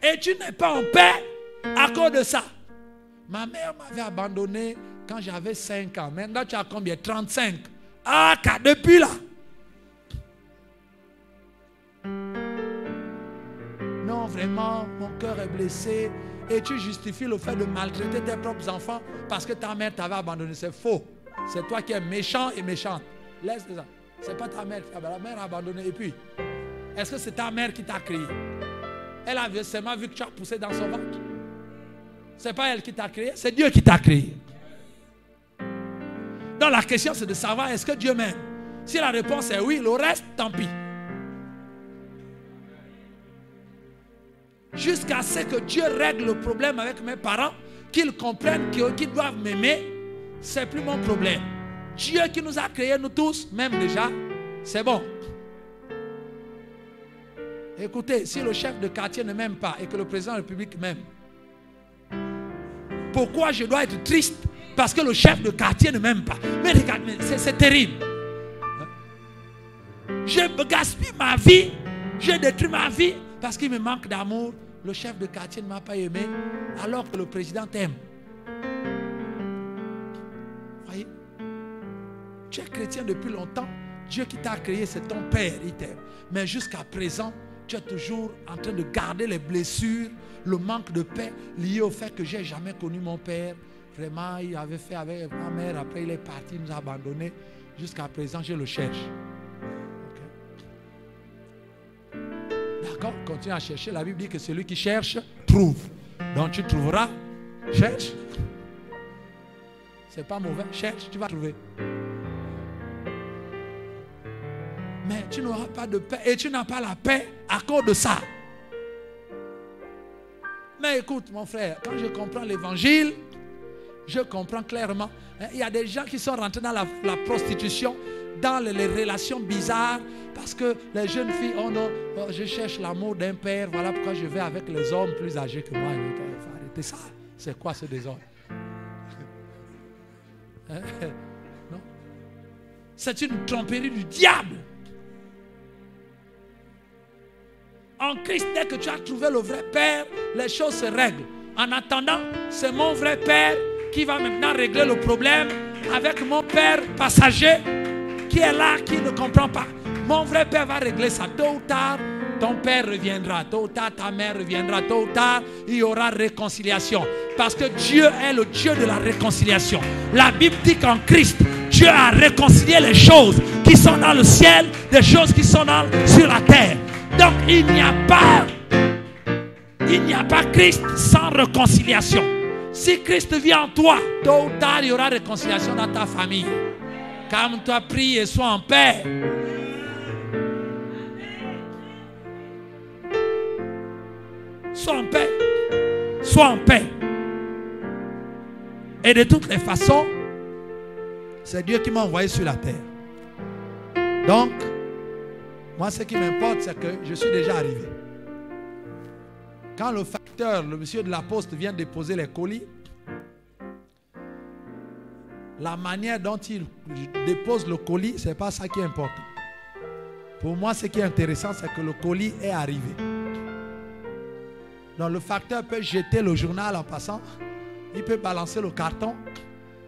Et tu n'es pas en paix à cause de ça. Ma mère m'avait abandonné quand j'avais 5 ans. Maintenant, tu as combien? 35. Ah, depuis là. Non, vraiment, mon cœur est blessé. Et tu justifies le fait de maltraiter tes propres enfants parce que ta mère t'avait abandonné. C'est faux. C'est toi qui es méchant et méchante. Laisse ça. Ce n'est pas ta mère. La mère a abandonné. Et puis, est-ce que c'est ta mère qui t'a créé? Elle a seulement vu que tu as poussé dans son ventre. Ce n'est pas elle qui t'a créé, c'est Dieu qui t'a créé. Donc la question c'est de savoir est-ce que Dieu m'aime? Si la réponse est oui, le reste, tant pis. Jusqu'à ce que Dieu règle le problème avec mes parents, qu'ils comprennent qu'ils doivent m'aimer, c'est plus mon problème. Dieu qui nous a créés, nous tous, même déjà, c'est bon. Écoutez, si le chef de quartier ne m'aime pas et que le président de la République m'aime, pourquoi je dois être triste parce que le chef de quartier ne m'aime pas? Mais regarde, c'est terrible. Je gaspille ma vie, je détruis ma vie parce qu'il me manque d'amour. Le chef de quartier ne m'a pas aimé alors que le président t'aime. Voyez? Tu es chrétien depuis longtemps. Dieu qui t'a créé, c'est ton père, il t'aime. Mais jusqu'à présent, tu es toujours en train de garder les blessures, le manque de paix lié au fait que je n'ai jamais connu mon père. Vraiment, il avait fait avec ma mère, après il est parti, il nous a abandonnés. Jusqu'à présent, je le cherche. Okay. D'accord? Continue à chercher. La Bible dit que celui qui cherche, trouve. Donc tu trouveras, cherche. C'est pas mauvais, cherche, tu vas trouver. Mais tu n'auras pas de paix et tu n'as pas la paix à cause de ça. Mais écoute mon frère, quand je comprends l'évangile, je comprends clairement. Il y a des gens qui sont rentrés dans la prostitution, dans les relations bizarres, parce que les jeunes filles, oh non, je cherche l'amour d'un père, voilà pourquoi je vais avec les hommes plus âgés que moi. Il faut arrêter ça. C'est quoi ce désordre? Non? C'est une tromperie du diable. En Christ, dès que tu as trouvé le vrai Père, les choses se règlent. En attendant, c'est mon vrai Père qui va maintenant régler le problème avec mon Père passager qui est là, qui ne comprend pas. Mon vrai Père va régler ça. Tôt ou tard, ton Père reviendra. Tôt ou tard, ta mère reviendra. Tôt ou tard, il y aura réconciliation. Parce que Dieu est le Dieu de la réconciliation. La Bible dit qu'en Christ, Dieu a réconcilié les choses qui sont dans le ciel, des choses qui sont sur la terre. Donc il n'y a pas Il n'y a pas Christ sans réconciliation. Si Christ vient en toi, tôt ou tard, il y aura réconciliation dans ta famille. Calme-toi, prie et sois en paix. Sois en paix. Sois en paix. Et de toutes les façons, c'est Dieu qui m'a envoyé sur la terre. Donc, moi, ce qui m'importe, c'est que je suis déjà arrivé. Quand le facteur, le monsieur de la poste vient déposer les colis, la manière dont il dépose le colis, ce n'est pas ça qui est important. Pour moi, ce qui est intéressant, c'est que le colis est arrivé. Donc, le facteur peut jeter le journal en passant. Il peut balancer le carton.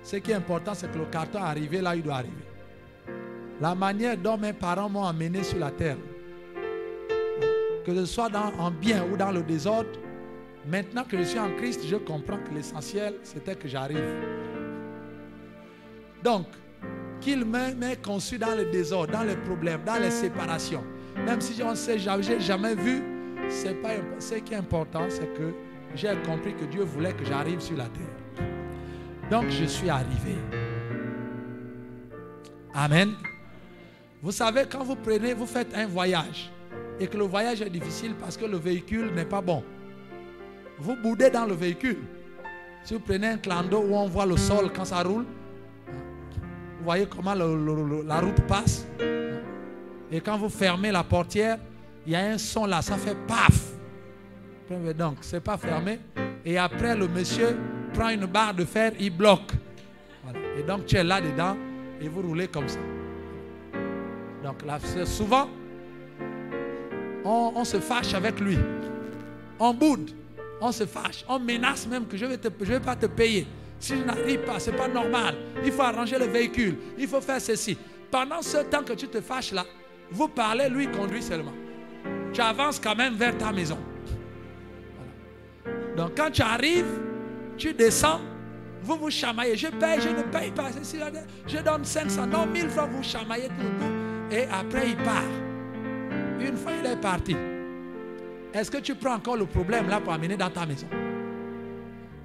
Ce qui est important, c'est que le carton est arrivé là où il doit arriver. La manière dont mes parents m'ont amené sur la terre, que ce soit en bien ou dans le désordre, maintenant que je suis en Christ, je comprends que l'essentiel, c'était que j'arrive. Donc, qu'il m'ait conçu dans le désordre, dans les problèmes, dans les séparations, même si on sait, je n'ai jamais vu, ce qui est important, c'est que j'ai compris que Dieu voulait que j'arrive sur la terre. Donc, je suis arrivé. Amen. Vous savez, quand vous faites un voyage, et que le voyage est difficile parce que le véhicule n'est pas bon, vous boudez dans le véhicule. Si vous prenez un clando où on voit le sol quand ça roule, vous voyez comment la route passe. Et quand vous fermez la portière, il y a un son là, ça fait paf. Donc, ce n'est pas fermé. Et après, le monsieur prend une barre de fer, il bloque. Voilà. Et donc, tu es là-dedans et vous roulez comme ça. Donc, là, souvent, on se fâche avec lui. On boude, on se fâche. On menace même que je ne vais pas te payer. Si je n'arrive pas, ce n'est pas normal. Il faut arranger le véhicule. Il faut faire ceci. Pendant ce temps que tu te fâches là, vous parlez, lui conduit seulement. Tu avances quand même vers ta maison. Voilà. Donc quand tu arrives, tu descends, vous vous chamaillez. Je paye, je ne paye pas. Je donne 500, non 1000 francs, vous chamaillez tout. Et après il part. Une fois il est parti. Est-ce que tu prends encore le problème là pour amener dans ta maison?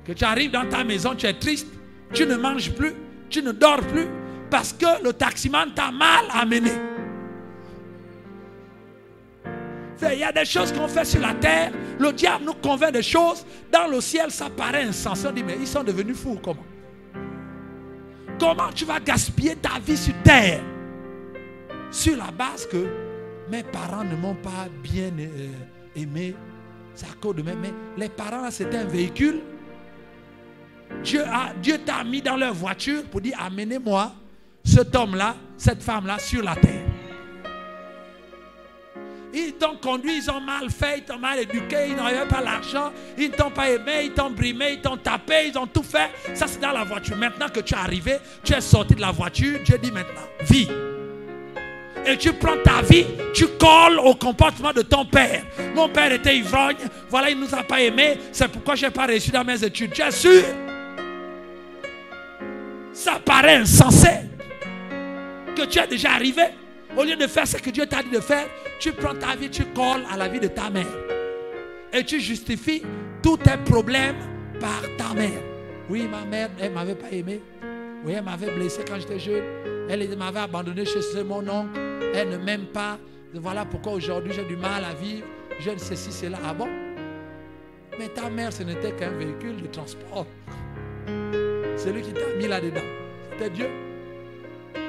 Que tu arrives dans ta maison, tu es triste, tu ne manges plus, tu ne dors plus, parce que le taximan t'a mal amené. Il y a des choses qu'on fait sur la terre, le diable nous convainc de choses, dans le ciel ça paraît insensé, on dit mais ils sont devenus fous comment? Comment tu vas gaspiller ta vie sur terre? Sur la base que mes parents ne m'ont pas bien aimé, c'est à cause de mes... Mais les parents là c'était un véhicule. Dieu t'a mis dans leur voiture pour dire amenez-moi cet homme-là, cette femme-là sur la terre. Ils t'ont conduit, ils ont mal fait, ils t'ont mal éduqué, ils n'avaient pas l'argent, ils ne t'ont pas aimé, ils t'ont brimé, ils t'ont tapé, ils ont tout fait. Ça c'est dans la voiture. Maintenant que tu es arrivé, tu es sorti de la voiture, Dieu dit maintenant, vis. Et tu prends ta vie, tu colles au comportement de ton père. Mon père était ivrogne, voilà, il ne nous a pas aimés, c'est pourquoi je n'ai pas réussi dans mes études. Tu es sûr? Ça paraît insensé que tu es déjà arrivé. Au lieu de faire ce que Dieu t'a dit de faire, tu prends ta vie, tu colles à la vie de ta mère. Et tu justifies tous tes problèmes par ta mère. Oui, ma mère, elle ne m'avait pas aimé. Oui, elle m'avait blessé quand j'étais jeune. Elle m'avait abandonné chez mon oncle. Elle ne m'aime pas. Voilà pourquoi aujourd'hui j'ai du mal à vivre. Je ne sais si c'est là. Ah bon? Mais ta mère, ce n'était qu'un véhicule de transport. C'est lui qui t'a mis là-dedans. C'était Dieu.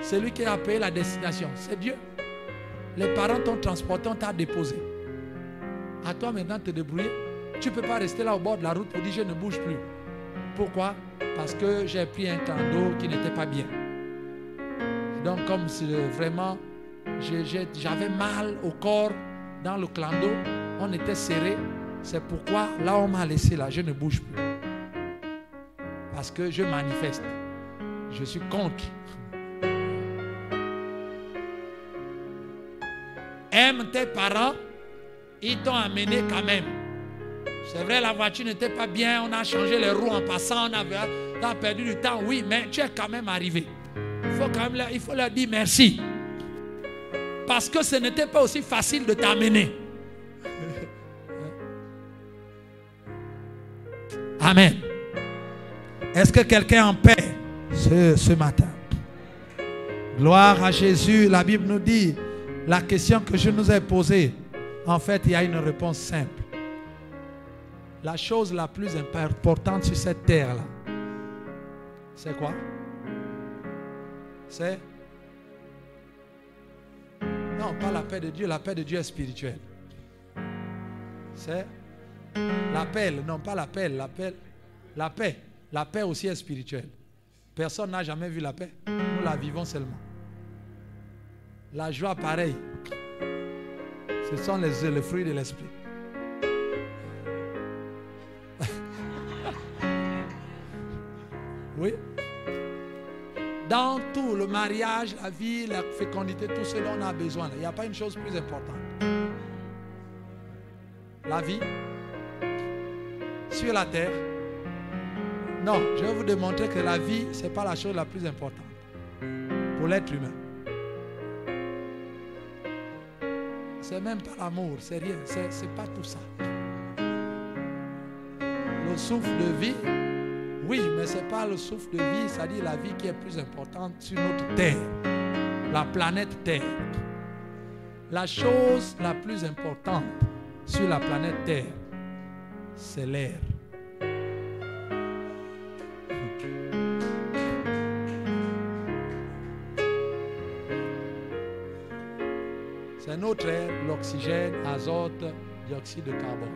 C'est lui qui a payé la destination. C'est Dieu. Les parents t'ont transporté, on t'a déposé. À toi maintenant de te débrouiller. Tu ne peux pas rester là au bord de la route pour dire je ne bouge plus. Pourquoi? Parce que j'ai pris un clando qui n'était pas bien. Et donc comme vraiment j'avais mal au corps dans le clando, on était serré. C'est pourquoi là on m'a laissé là, je ne bouge plus. Parce que je manifeste. Je suis contre. Aime tes parents, ils t'ont amené quand même. C'est vrai, la voiture n'était pas bien, on a changé les roues en passant, on a perdu du temps, oui, mais tu es quand même arrivé. Il faut leur dire merci. Parce que ce n'était pas aussi facile de t'amener. Amen. Est-ce que quelqu'un est en paix ce matin? Gloire à Jésus. La Bible nous dit, la question que je nous ai posée, en fait, il y a une réponse simple. La chose la plus importante sur cette terre-là, c'est quoi? C'est... Non, pas la paix de Dieu. La paix de Dieu est spirituelle. C'est l'appel. Non, pas l'appel. La paix. La paix aussi est spirituelle. Personne n'a jamais vu la paix. Nous la vivons seulement. La joie, pareil. Ce sont les fruits de l'esprit. Oui. Dans tout, le mariage, la vie, la fécondité, tout ce dont on a besoin. Il n'y a pas une chose plus importante. La vie sur la terre. Non, je vais vous démontrer que la vie, ce n'est pas la chose la plus importante pour l'être humain. C'est même pas l'amour, c'est rien, c'est pas tout ça. Le souffle de vie, oui, mais ce n'est pas le souffle de vie, c'est-à-dire la vie qui est plus importante sur notre terre, la planète Terre. La chose la plus importante sur la planète Terre, c'est l'air. C'est notre air, l'oxygène, azote, dioxyde de carbone.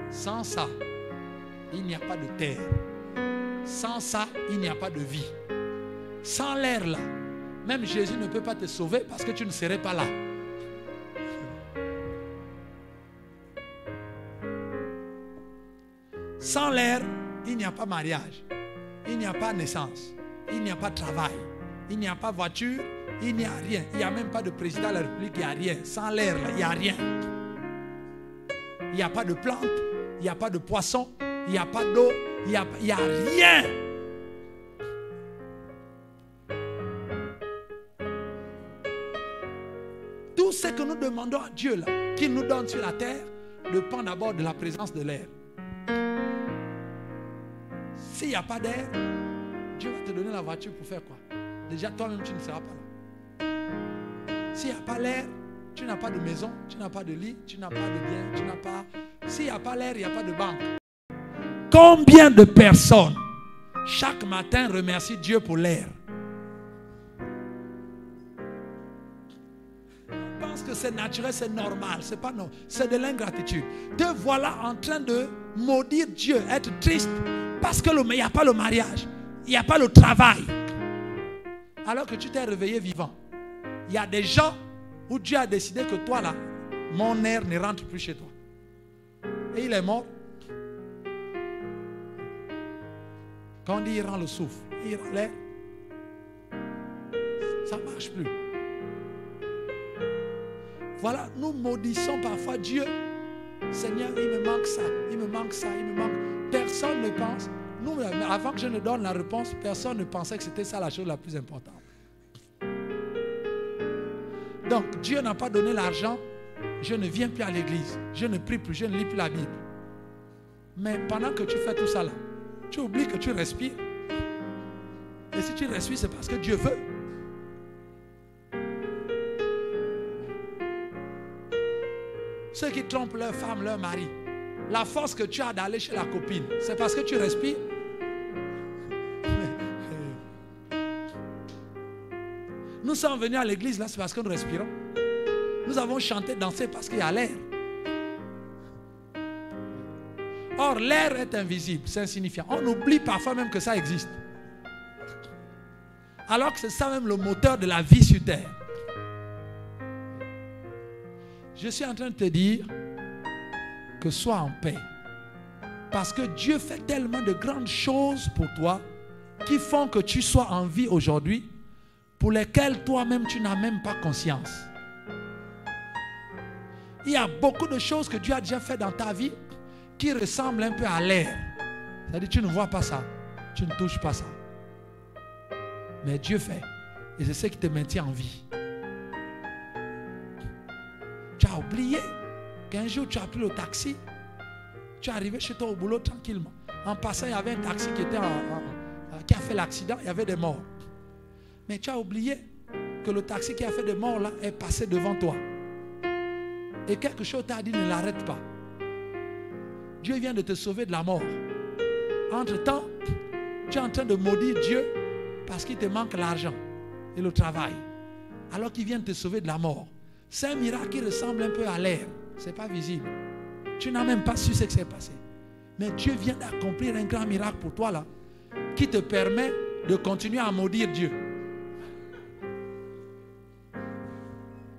Sans ça, il n'y a pas de terre. Sans ça, il n'y a pas de vie. Sans l'air là, même Jésus ne peut pas te sauver parce que tu ne serais pas là. Sans l'air, il n'y a pas mariage. Il n'y a pas naissance. Il n'y a pas travail. Il n'y a pas voiture. Il n'y a rien. Il n'y a même pas de président de la République. Il n'y a rien. Sans l'air, là, il n'y a rien. Il n'y a pas de plantes. Il n'y a pas de poissons. Il n'y a pas d'eau. Il n'y a rien. Tout ce que nous demandons à Dieu, là, qu'il nous donne sur la terre, dépend d'abord de la présence de l'air. S'il n'y a pas d'air, Dieu va te donner la voiture pour faire quoi? Déjà, toi-même, tu ne seras pas là. S'il n'y a pas l'air, tu n'as pas de maison, tu n'as pas de lit, tu n'as pas de bien, tu n'as pas... S'il n'y a pas l'air, il n'y a pas de banque. Combien de personnes, chaque matin, remercient Dieu pour l'air? On pense que c'est naturel, c'est normal, c'est pas non, c'est de l'ingratitude. Te voilà en train de maudire Dieu, être triste, parce qu'il n'y a pas le mariage, il n'y a pas le travail. Alors que tu t'es réveillé vivant. Il y a des gens où Dieu a décidé que toi là, mon air ne rentre plus chez toi. Et il est mort. Quand on dit il rend le souffle, il rend l'air, ça ne marche plus. Voilà, nous maudissons parfois Dieu. Seigneur, il me manque ça, il me manque ça, il me manque. Personne ne pense. Nous, avant que je ne donne la réponse, personne ne pensait que c'était ça la chose la plus importante. Donc, Dieu n'a pas donné l'argent, je ne viens plus à l'église, je ne prie plus, je ne lis plus la Bible. Mais pendant que tu fais tout ça là, tu oublies que tu respires. Et si tu respires, c'est parce que Dieu veut. Ceux qui trompent leur femme, leur mari, la force que tu as d'aller chez la copine, c'est parce que tu respires. Nous sommes venus à l'église là, c'est parce que nous respirons. Nous avons chanté, dansé parce qu'il y a l'air. Or, l'air est invisible, c'est insignifiant. On oublie parfois même que ça existe. Alors que c'est ça même le moteur de la vie sur terre. Je suis en train de te dire que sois en paix. Parce que Dieu fait tellement de grandes choses pour toi qui font que tu sois en vie aujourd'hui, pour lesquelles toi-même tu n'as même pas conscience. Il y a beaucoup de choses que Dieu a déjà fait dans ta vie qui ressemblent un peu à l'air. C'est-à-dire tu ne vois pas ça, tu ne touches pas ça. Mais Dieu fait. Et c'est ce qui te maintient en vie. Tu as oublié qu'un jour tu as pris le taxi, Tu es arrivé chez toi au boulot tranquillement. En passant, il y avait un taxi qui a fait l'accident, il y avait des morts. Mais tu as oublié que le taxi qui a fait des morts là est passé devant toi. Et quelque chose t'a dit, ne l'arrête pas. Dieu vient de te sauver de la mort. Entre-temps, tu es en train de maudire Dieu parce qu'il te manque l'argent et le travail. Alors qu'il vient de te sauver de la mort. C'est un miracle qui ressemble un peu à l'air. Ce n'est pas visible. Tu n'as même pas su ce qui s'est passé. Mais Dieu vient d'accomplir un grand miracle pour toi là, qui te permet de continuer à maudire Dieu.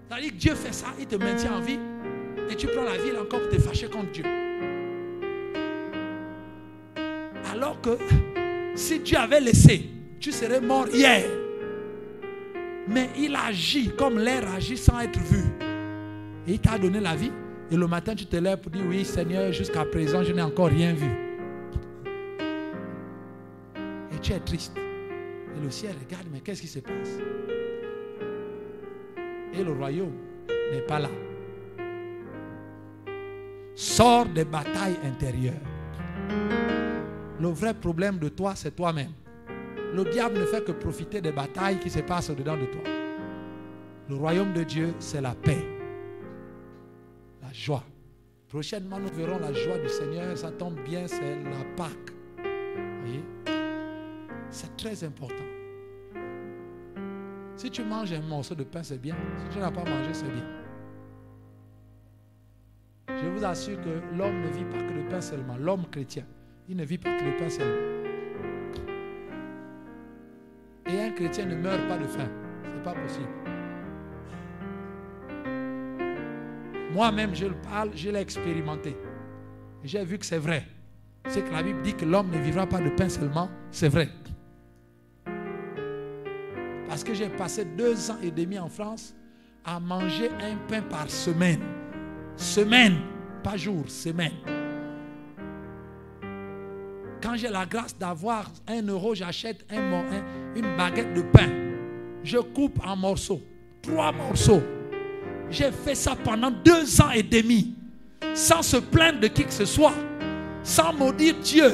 C'est-à-dire que Dieu fait ça, il te maintient en vie, et tu prends la vie là encore pour te fâcher contre Dieu. Alors que si Dieu avait laissé, tu serais mort hier. Mais il agit comme l'air agit sans être vu. Et il t'a donné la vie. Et le matin, tu te lèves pour dire, oui Seigneur, jusqu'à présent, je n'ai encore rien vu. Et tu es triste. Et le ciel regarde, mais qu'est-ce qui se passe? Et le royaume n'est pas là. Sors des batailles intérieures. Le vrai problème de toi, c'est toi-même. Le diable ne fait que profiter des batailles qui se passent au-dedans de toi. Le royaume de Dieu, c'est la paix. La joie. Prochainement, nous verrons la joie du Seigneur. Ça tombe bien, c'est la Pâque. Vous voyez? C'est très important. Si tu manges un morceau de pain, c'est bien. Si tu n'as pas mangé, c'est bien. Je vous assure que l'homme ne vit pas que de pain seulement. L'homme chrétien, il ne vit pas que de pain seulement. Et un chrétien ne meurt pas de faim. Ce n'est pas possible. Moi-même, je le parle, je l'ai expérimenté. J'ai vu que c'est vrai. C'est que la Bible dit que l'homme ne vivra pas de pain seulement. C'est vrai. Parce que j'ai passé 2 ans et demi en France à manger un pain par semaine. Semaine, pas jour, semaine. Quand j'ai la grâce d'avoir 1 euro, j'achète une baguette de pain. Je coupe en morceaux, 3 morceaux. J'ai fait ça pendant 2 ans et demi, sans se plaindre de qui que ce soit, sans maudire Dieu.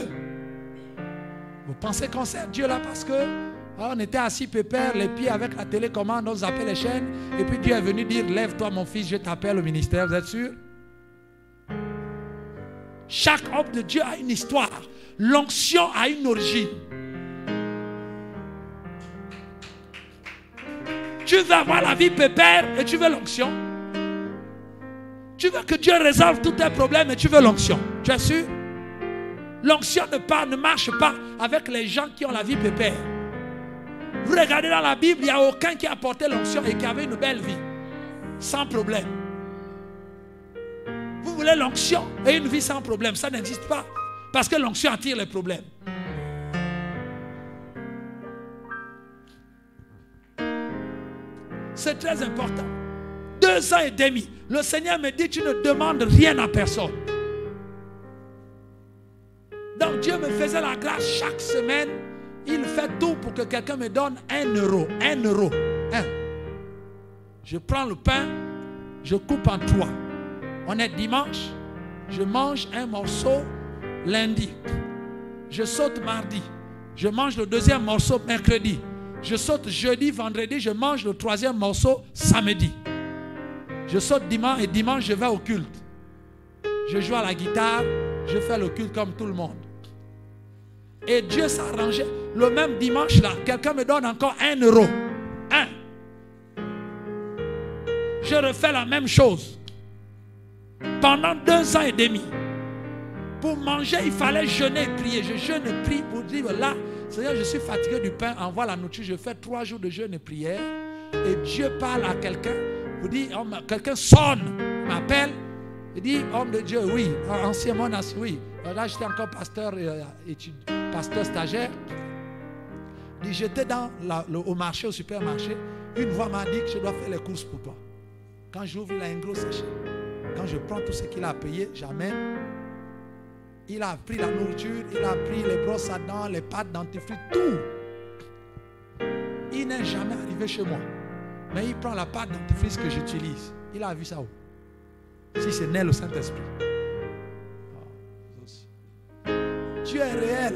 Vous pensez qu'on sert Dieu là parce que on était assis pépère, les pieds avec la télécommande, on zappait les chaînes, et puis Dieu est venu dire, lève-toi mon fils, je t'appelle au ministère, vous êtes sûr? Chaque homme de Dieu a une histoire. L'onction a une origine. Tu veux avoir la vie pépère et tu veux l'onction. Tu veux que Dieu résolve tous tes problèmes et tu veux l'onction. Tu es sûr? L'onction ne marche pas avec les gens qui ont la vie pépère. Vous regardez dans la Bible, il n'y a aucun qui a porté l'onction et qui avait une belle vie. Sans problème. Vous voulez l'onction et une vie sans problème. Ça n'existe pas. Parce que l'onction attire les problèmes. C'est très important. 2 ans et demi. Le Seigneur me dit, tu ne demandes rien à personne. Donc Dieu me faisait la grâce chaque semaine. Il fait tout pour que quelqu'un me donne 1 euro. 1 euro. 1. Je prends le pain, je coupe en 3. On est dimanche, je mange un morceau lundi. Je saute mardi. Je mange le 2e morceau mercredi. Je saute jeudi, vendredi, je mange le 3e morceau samedi. Je saute dimanche et dimanche je vais au culte. Je joue à la guitare, je fais le culte comme tout le monde. Et Dieu s'arrangeait. Le même dimanche là, quelqu'un me donne encore 1 euro. 1. Je refais la même chose. Pendant 2 ans et demi. Pour manger, il fallait jeûner et prier. Je jeûne et prie pour dire là, Seigneur, je suis fatigué du pain, envoie la nourriture. Je fais 3 jours de jeûne et prière. Et Dieu parle à quelqu'un. Vous dit, quelqu'un sonne, m'appelle. Il dit, homme de Dieu, oui. Ancien monastère, oui. Là, j'étais encore pasteur, pasteur stagiaire. Il dit, j'étais au marché, au supermarché. Une voix m'a dit que je dois faire les courses pour toi. Quand j'ouvre, il a un gros sachet. Quand je prends tout ce qu'il a payé, j'amène. Il a pris la nourriture, il a pris les brosses à dents, les pâtes dentifrice, tout. Il n'est jamais arrivé chez moi. Mais il prend la pâte dentifrice que j'utilise. Il a vu ça où? Si c'est né le Saint-Esprit. Dieu est réel.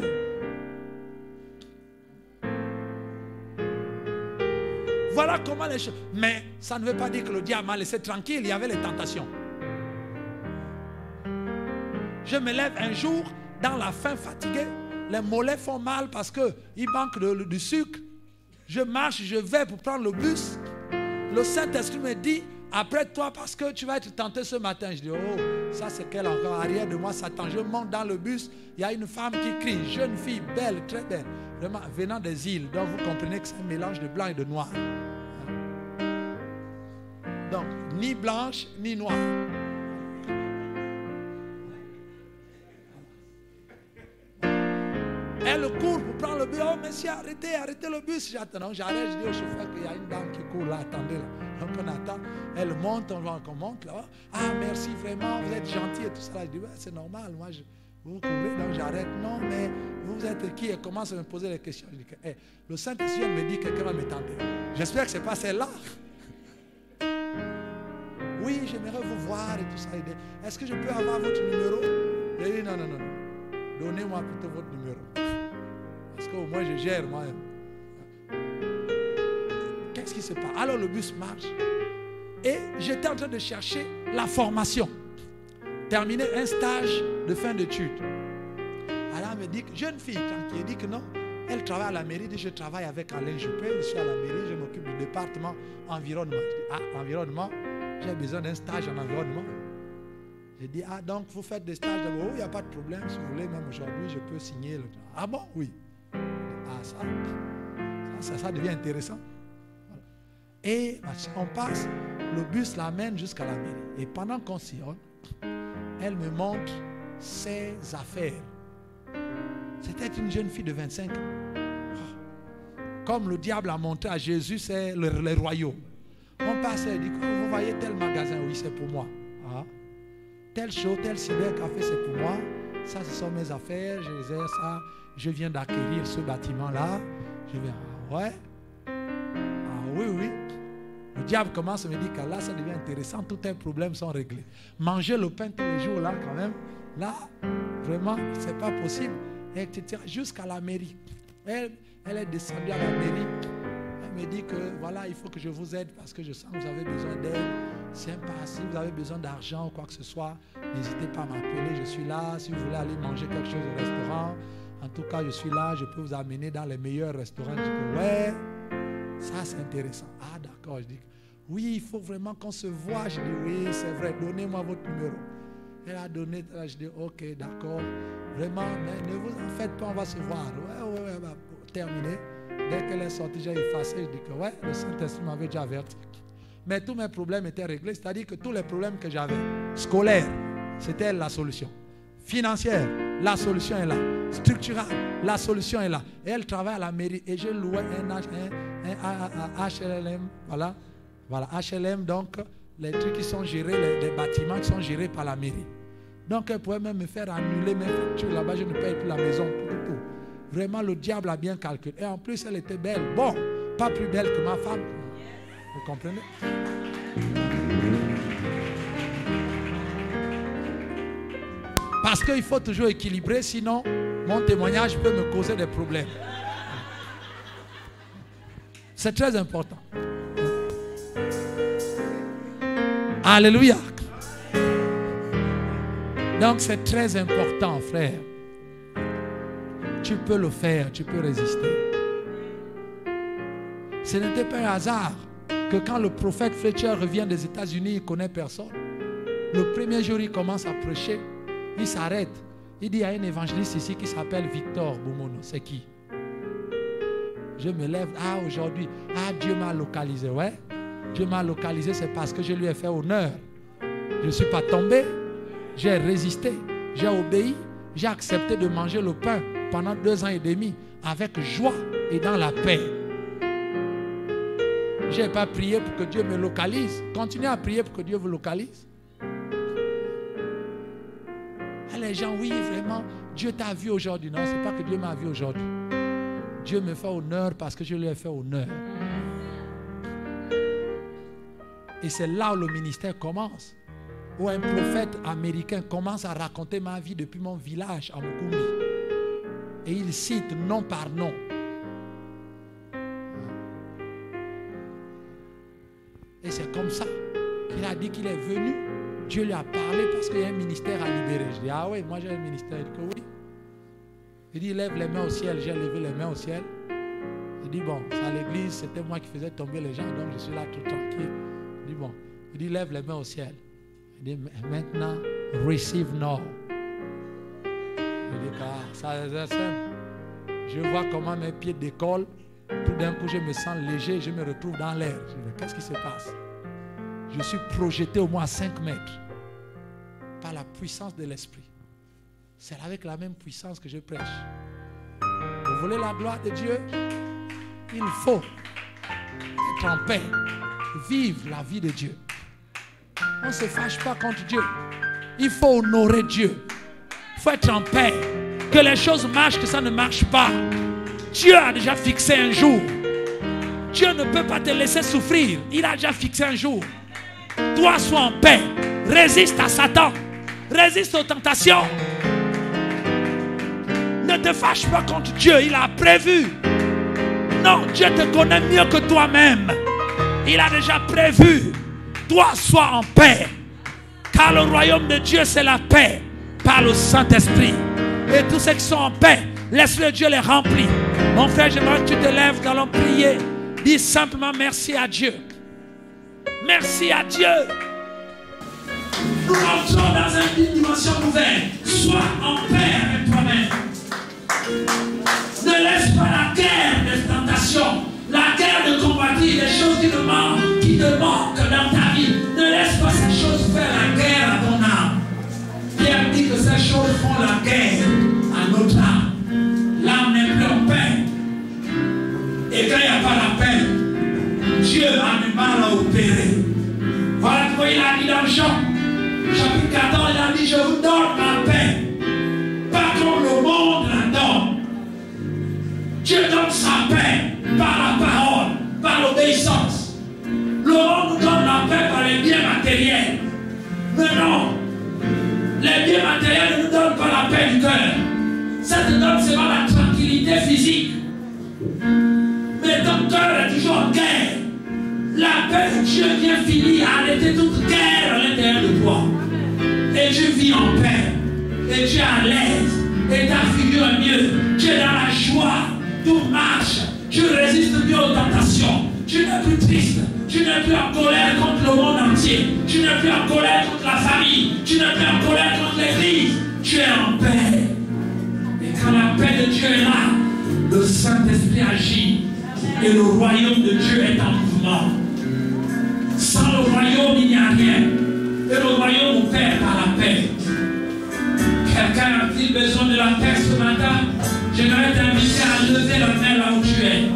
Voilà comment les choses. Mais ça ne veut pas dire que le diable m'a laissé tranquille. Il y avait les tentations. Je me lève un jour dans la faim, fatigué. Les mollets font mal parce qu'il manque du sucre. Je marche, je vais pour prendre le bus. Le Saint-Esprit me dit, après toi, parce que tu vas être tenté ce matin. Je dis, oh, ça c'est quel encore arrière de moi, Satan. Je monte dans le bus, il y a une femme qui crie, jeune fille, belle, très belle, vraiment venant des îles. Donc vous comprenez que c'est un mélange de blanc et de noir. Donc, ni blanche, ni noire. Elle court pour prendre le bus. Oh, monsieur, arrêtez le bus. J'attends. J'arrête, je dis au chauffeur qu'il y a une dame qui court là. Attendez là. Donc on attend. Elle monte, on monte là. Ah, merci vraiment, vous êtes gentil et tout ça. Je dis, ouais, c'est normal. Moi, vous courez, donc j'arrête. Non, mais vous êtes qui? Elle commence à me poser des questions. Je dis, hey, le Saint-Esprit me dit que quelqu'un va me tenter. J'espère que ce n'est pas celle-là. Oui, j'aimerais vous voir et tout ça. Est-ce que je peux avoir votre numéro? Je dis, non. Donnez-moi plutôt votre numéro. Parce qu'au moins je gère moi-même. Qu'est-ce qui se passe? Alors le bus marche. Et j'étais en train de chercher la formation. Terminer un stage de fin d'études. Alors elle me dit, jeune fille, tranquille, elle dit que non. Elle travaille à la mairie. Je travaille avec Alain Juppé. Je suis à la mairie. Je m'occupe du département environnement. Je dis, environnement, j'ai besoin d'un stage en environnement. J'ai dit, donc vous faites des stages d'abord. Il n'y a pas de problème. Si vous voulez, même aujourd'hui, je peux signer. Ah bon? Oui. Ça devient intéressant. Voilà. Et on passe, le bus l'amène jusqu'à la mairie. Et pendant qu'on sillonne, elle me montre ses affaires. C'était une jeune fille de 25 ans. Comme le diable a montré à Jésus, c'est le royaume. On passe, elle dit, vous voyez tel magasin? Oui, c'est pour moi. Telle chose, tel cybercafé, c'est pour moi. Ça, ce sont mes affaires. Je les ai, ça. Je viens d'acquérir ce bâtiment-là. Je viens, ouais. Oui. Le diable commence à me dire que là, ça devient intéressant. Tous tes problèmes sont réglés. Manger le pain tous les jours, là, quand même. Là, vraiment, c'est pas possible. Etc. Jusqu'à la mairie. Elle est descendue à la mairie. Elle me dit que, voilà, il faut que je vous aide parce que je sens que vous avez besoin d'aide. Sympa, si vous avez besoin d'argent ou quoi que ce soit, n'hésitez pas à m'appeler, je suis là. Si vous voulez aller manger quelque chose au restaurant, en tout cas, je suis là, je peux vous amener dans les meilleurs restaurants. Je dis, ouais, ça c'est intéressant. Ah d'accord, je dis, oui, il faut vraiment qu'on se voit. Je dis, oui, c'est vrai, donnez-moi votre numéro. Elle a donné, je dis, ok, d'accord, vraiment, mais ne vous en faites pas, on va se voir. Ouais, bah, terminé. Dès qu'elle est sortie, j'ai effacé, je dis que ouais, le Saint-Esprit m'avait déjà averti. Mais tous mes problèmes étaient réglés, c'est-à-dire que tous les problèmes que j'avais, scolaires, c'était la solution. Financière, la solution est là. Structurelle, la solution est là. Et elle travaille à la mairie et je louais un HLM, voilà, HLM, donc les trucs qui sont gérés, les bâtiments qui sont gérés par la mairie. Donc elle pouvait même me faire annuler mes factures là-bas, je ne paye plus la maison, tout. Vraiment, le diable a bien calculé. Et en plus, elle était belle. Bon, pas plus belle que ma femme. Vous comprenez? Parce qu'il faut toujours équilibrer, sinon mon témoignage peut me causer des problèmes. C'est très important. Alléluia. Donc c'est très important, frère. Tu peux le faire, tu peux résister. Ce n'était pas un hasard que quand le prophète Fletcher revient des États-Unis, il ne connaît personne. Le premier jour, il commence à prêcher. Il s'arrête. Il dit, il y a un évangéliste ici qui s'appelle Victor Boumono. C'est qui? Je me lève. Aujourd'hui. Dieu m'a localisé. Ouais. Dieu m'a localisé, c'est parce que je lui ai fait honneur. Je ne suis pas tombé. J'ai résisté. J'ai obéi. J'ai accepté de manger le pain pendant 2 ans et demi avec joie et dans la paix. Je n'ai pas prié pour que Dieu me localise. Continuez à prier pour que Dieu vous localise. Les gens, oui, vraiment, Dieu t'a vu aujourd'hui. Non, ce n'est pas que Dieu m'a vu aujourd'hui. Dieu me fait honneur parce que je lui ai fait honneur. Et c'est là où le ministère commence. Où un prophète américain commence à raconter ma vie depuis mon village à Mukumbi. Et il cite nom par nom. Et c'est comme ça qu'il a dit qu'il est venu. Dieu lui a parlé parce qu'il y a un ministère à libérer. Je dis, ah oui, moi j'ai un ministère. Il dit que oui. Il dit, lève les mains au ciel. J'ai levé les mains au ciel. Il dit, bon, c'est à l'église, c'était moi qui faisais tomber les gens, donc je suis là tout tranquille. Il dit, bon, il dit, lève les mains au ciel. Il dit, maintenant, receive now. Je dis, ah, ça c'est simple. Je vois comment mes pieds décollent. Tout d'un coup, je me sens léger, je me retrouve dans l'air. Je dis, mais qu'est-ce qui se passe? Je suis projeté au moins à 5 mètres par la puissance de l'esprit. C'est avec la même puissance que je prêche. Vous voulez la gloire de Dieu? Il faut être en paix, vivre la vie de Dieu. On ne se fâche pas contre Dieu. Il faut honorer Dieu. Il faut être en paix. Que les choses marchent, que ça ne marche pas. Dieu a déjà fixé un jour. Dieu ne peut pas te laisser souffrir. Il a déjà fixé un jour. Toi, sois en paix. Résiste à Satan. Résiste aux tentations. Ne te fâche pas contre Dieu. Il a prévu. Non, Dieu te connaît mieux que toi-même. Il a déjà prévu. Toi, sois en paix. Car le royaume de Dieu, c'est la paix par le Saint-Esprit. Et tous ceux qui sont en paix, laisse-le Dieu les remplir. Mon frère, j'aimerais que tu te lèves, nous allons prier. Dis simplement merci à Dieu. Merci à Dieu. Nous entrons dans une dimension nouvelle. Sois en paix avec toi-même. Ne laisse pas la guerre de tentation, la guerre de combattre, les choses qui te manquent dans ta vie. Ne laisse pas ces choses faire la guerre à ton âme. Pierre dit que ces choses font la guerre à notre âme. L'âme n'est plus en paix. Et quand il n'y a pas la paix, Dieu a du mal à opérer. Voilà pourquoi il a dit dans Jean, chapitre 14, il a dit, je vous donne ma paix. Pas comme le monde la donne. Dieu donne sa paix par la parole, par l'obéissance. Le monde nous donne la paix par les biens matériels. Mais non, les biens matériels ne nous donnent pas la paix du cœur. Ça te donne seulement la tranquillité physique. Mais ton cœur est toujours en guerre. La paix de Dieu vient finir à arrêter toute guerre à l'intérieur de toi. Et Dieu vit en paix. Et Dieu est à l'aise. Et ta figure est mieux. Dieu est dans la joie. Tout marche. Dieu résiste mieux aux tentations. Tu n'es plus triste. Tu n'es plus en colère contre le monde entier. Tu n'es plus en colère contre la famille. Tu n'es plus en colère contre l'église. Tu es en paix. Et quand la paix de Dieu est là, le Saint-Esprit agit. Et le royaume de Dieu est en mouvement. Sans le royaume, il n'y a rien. Et le royaume opère par la paix. Quelqu'un a-t-il besoin de la paix ce matin? J'aimerais t'inviter à lever la main là où tu es.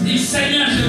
Dis, Seigneur, je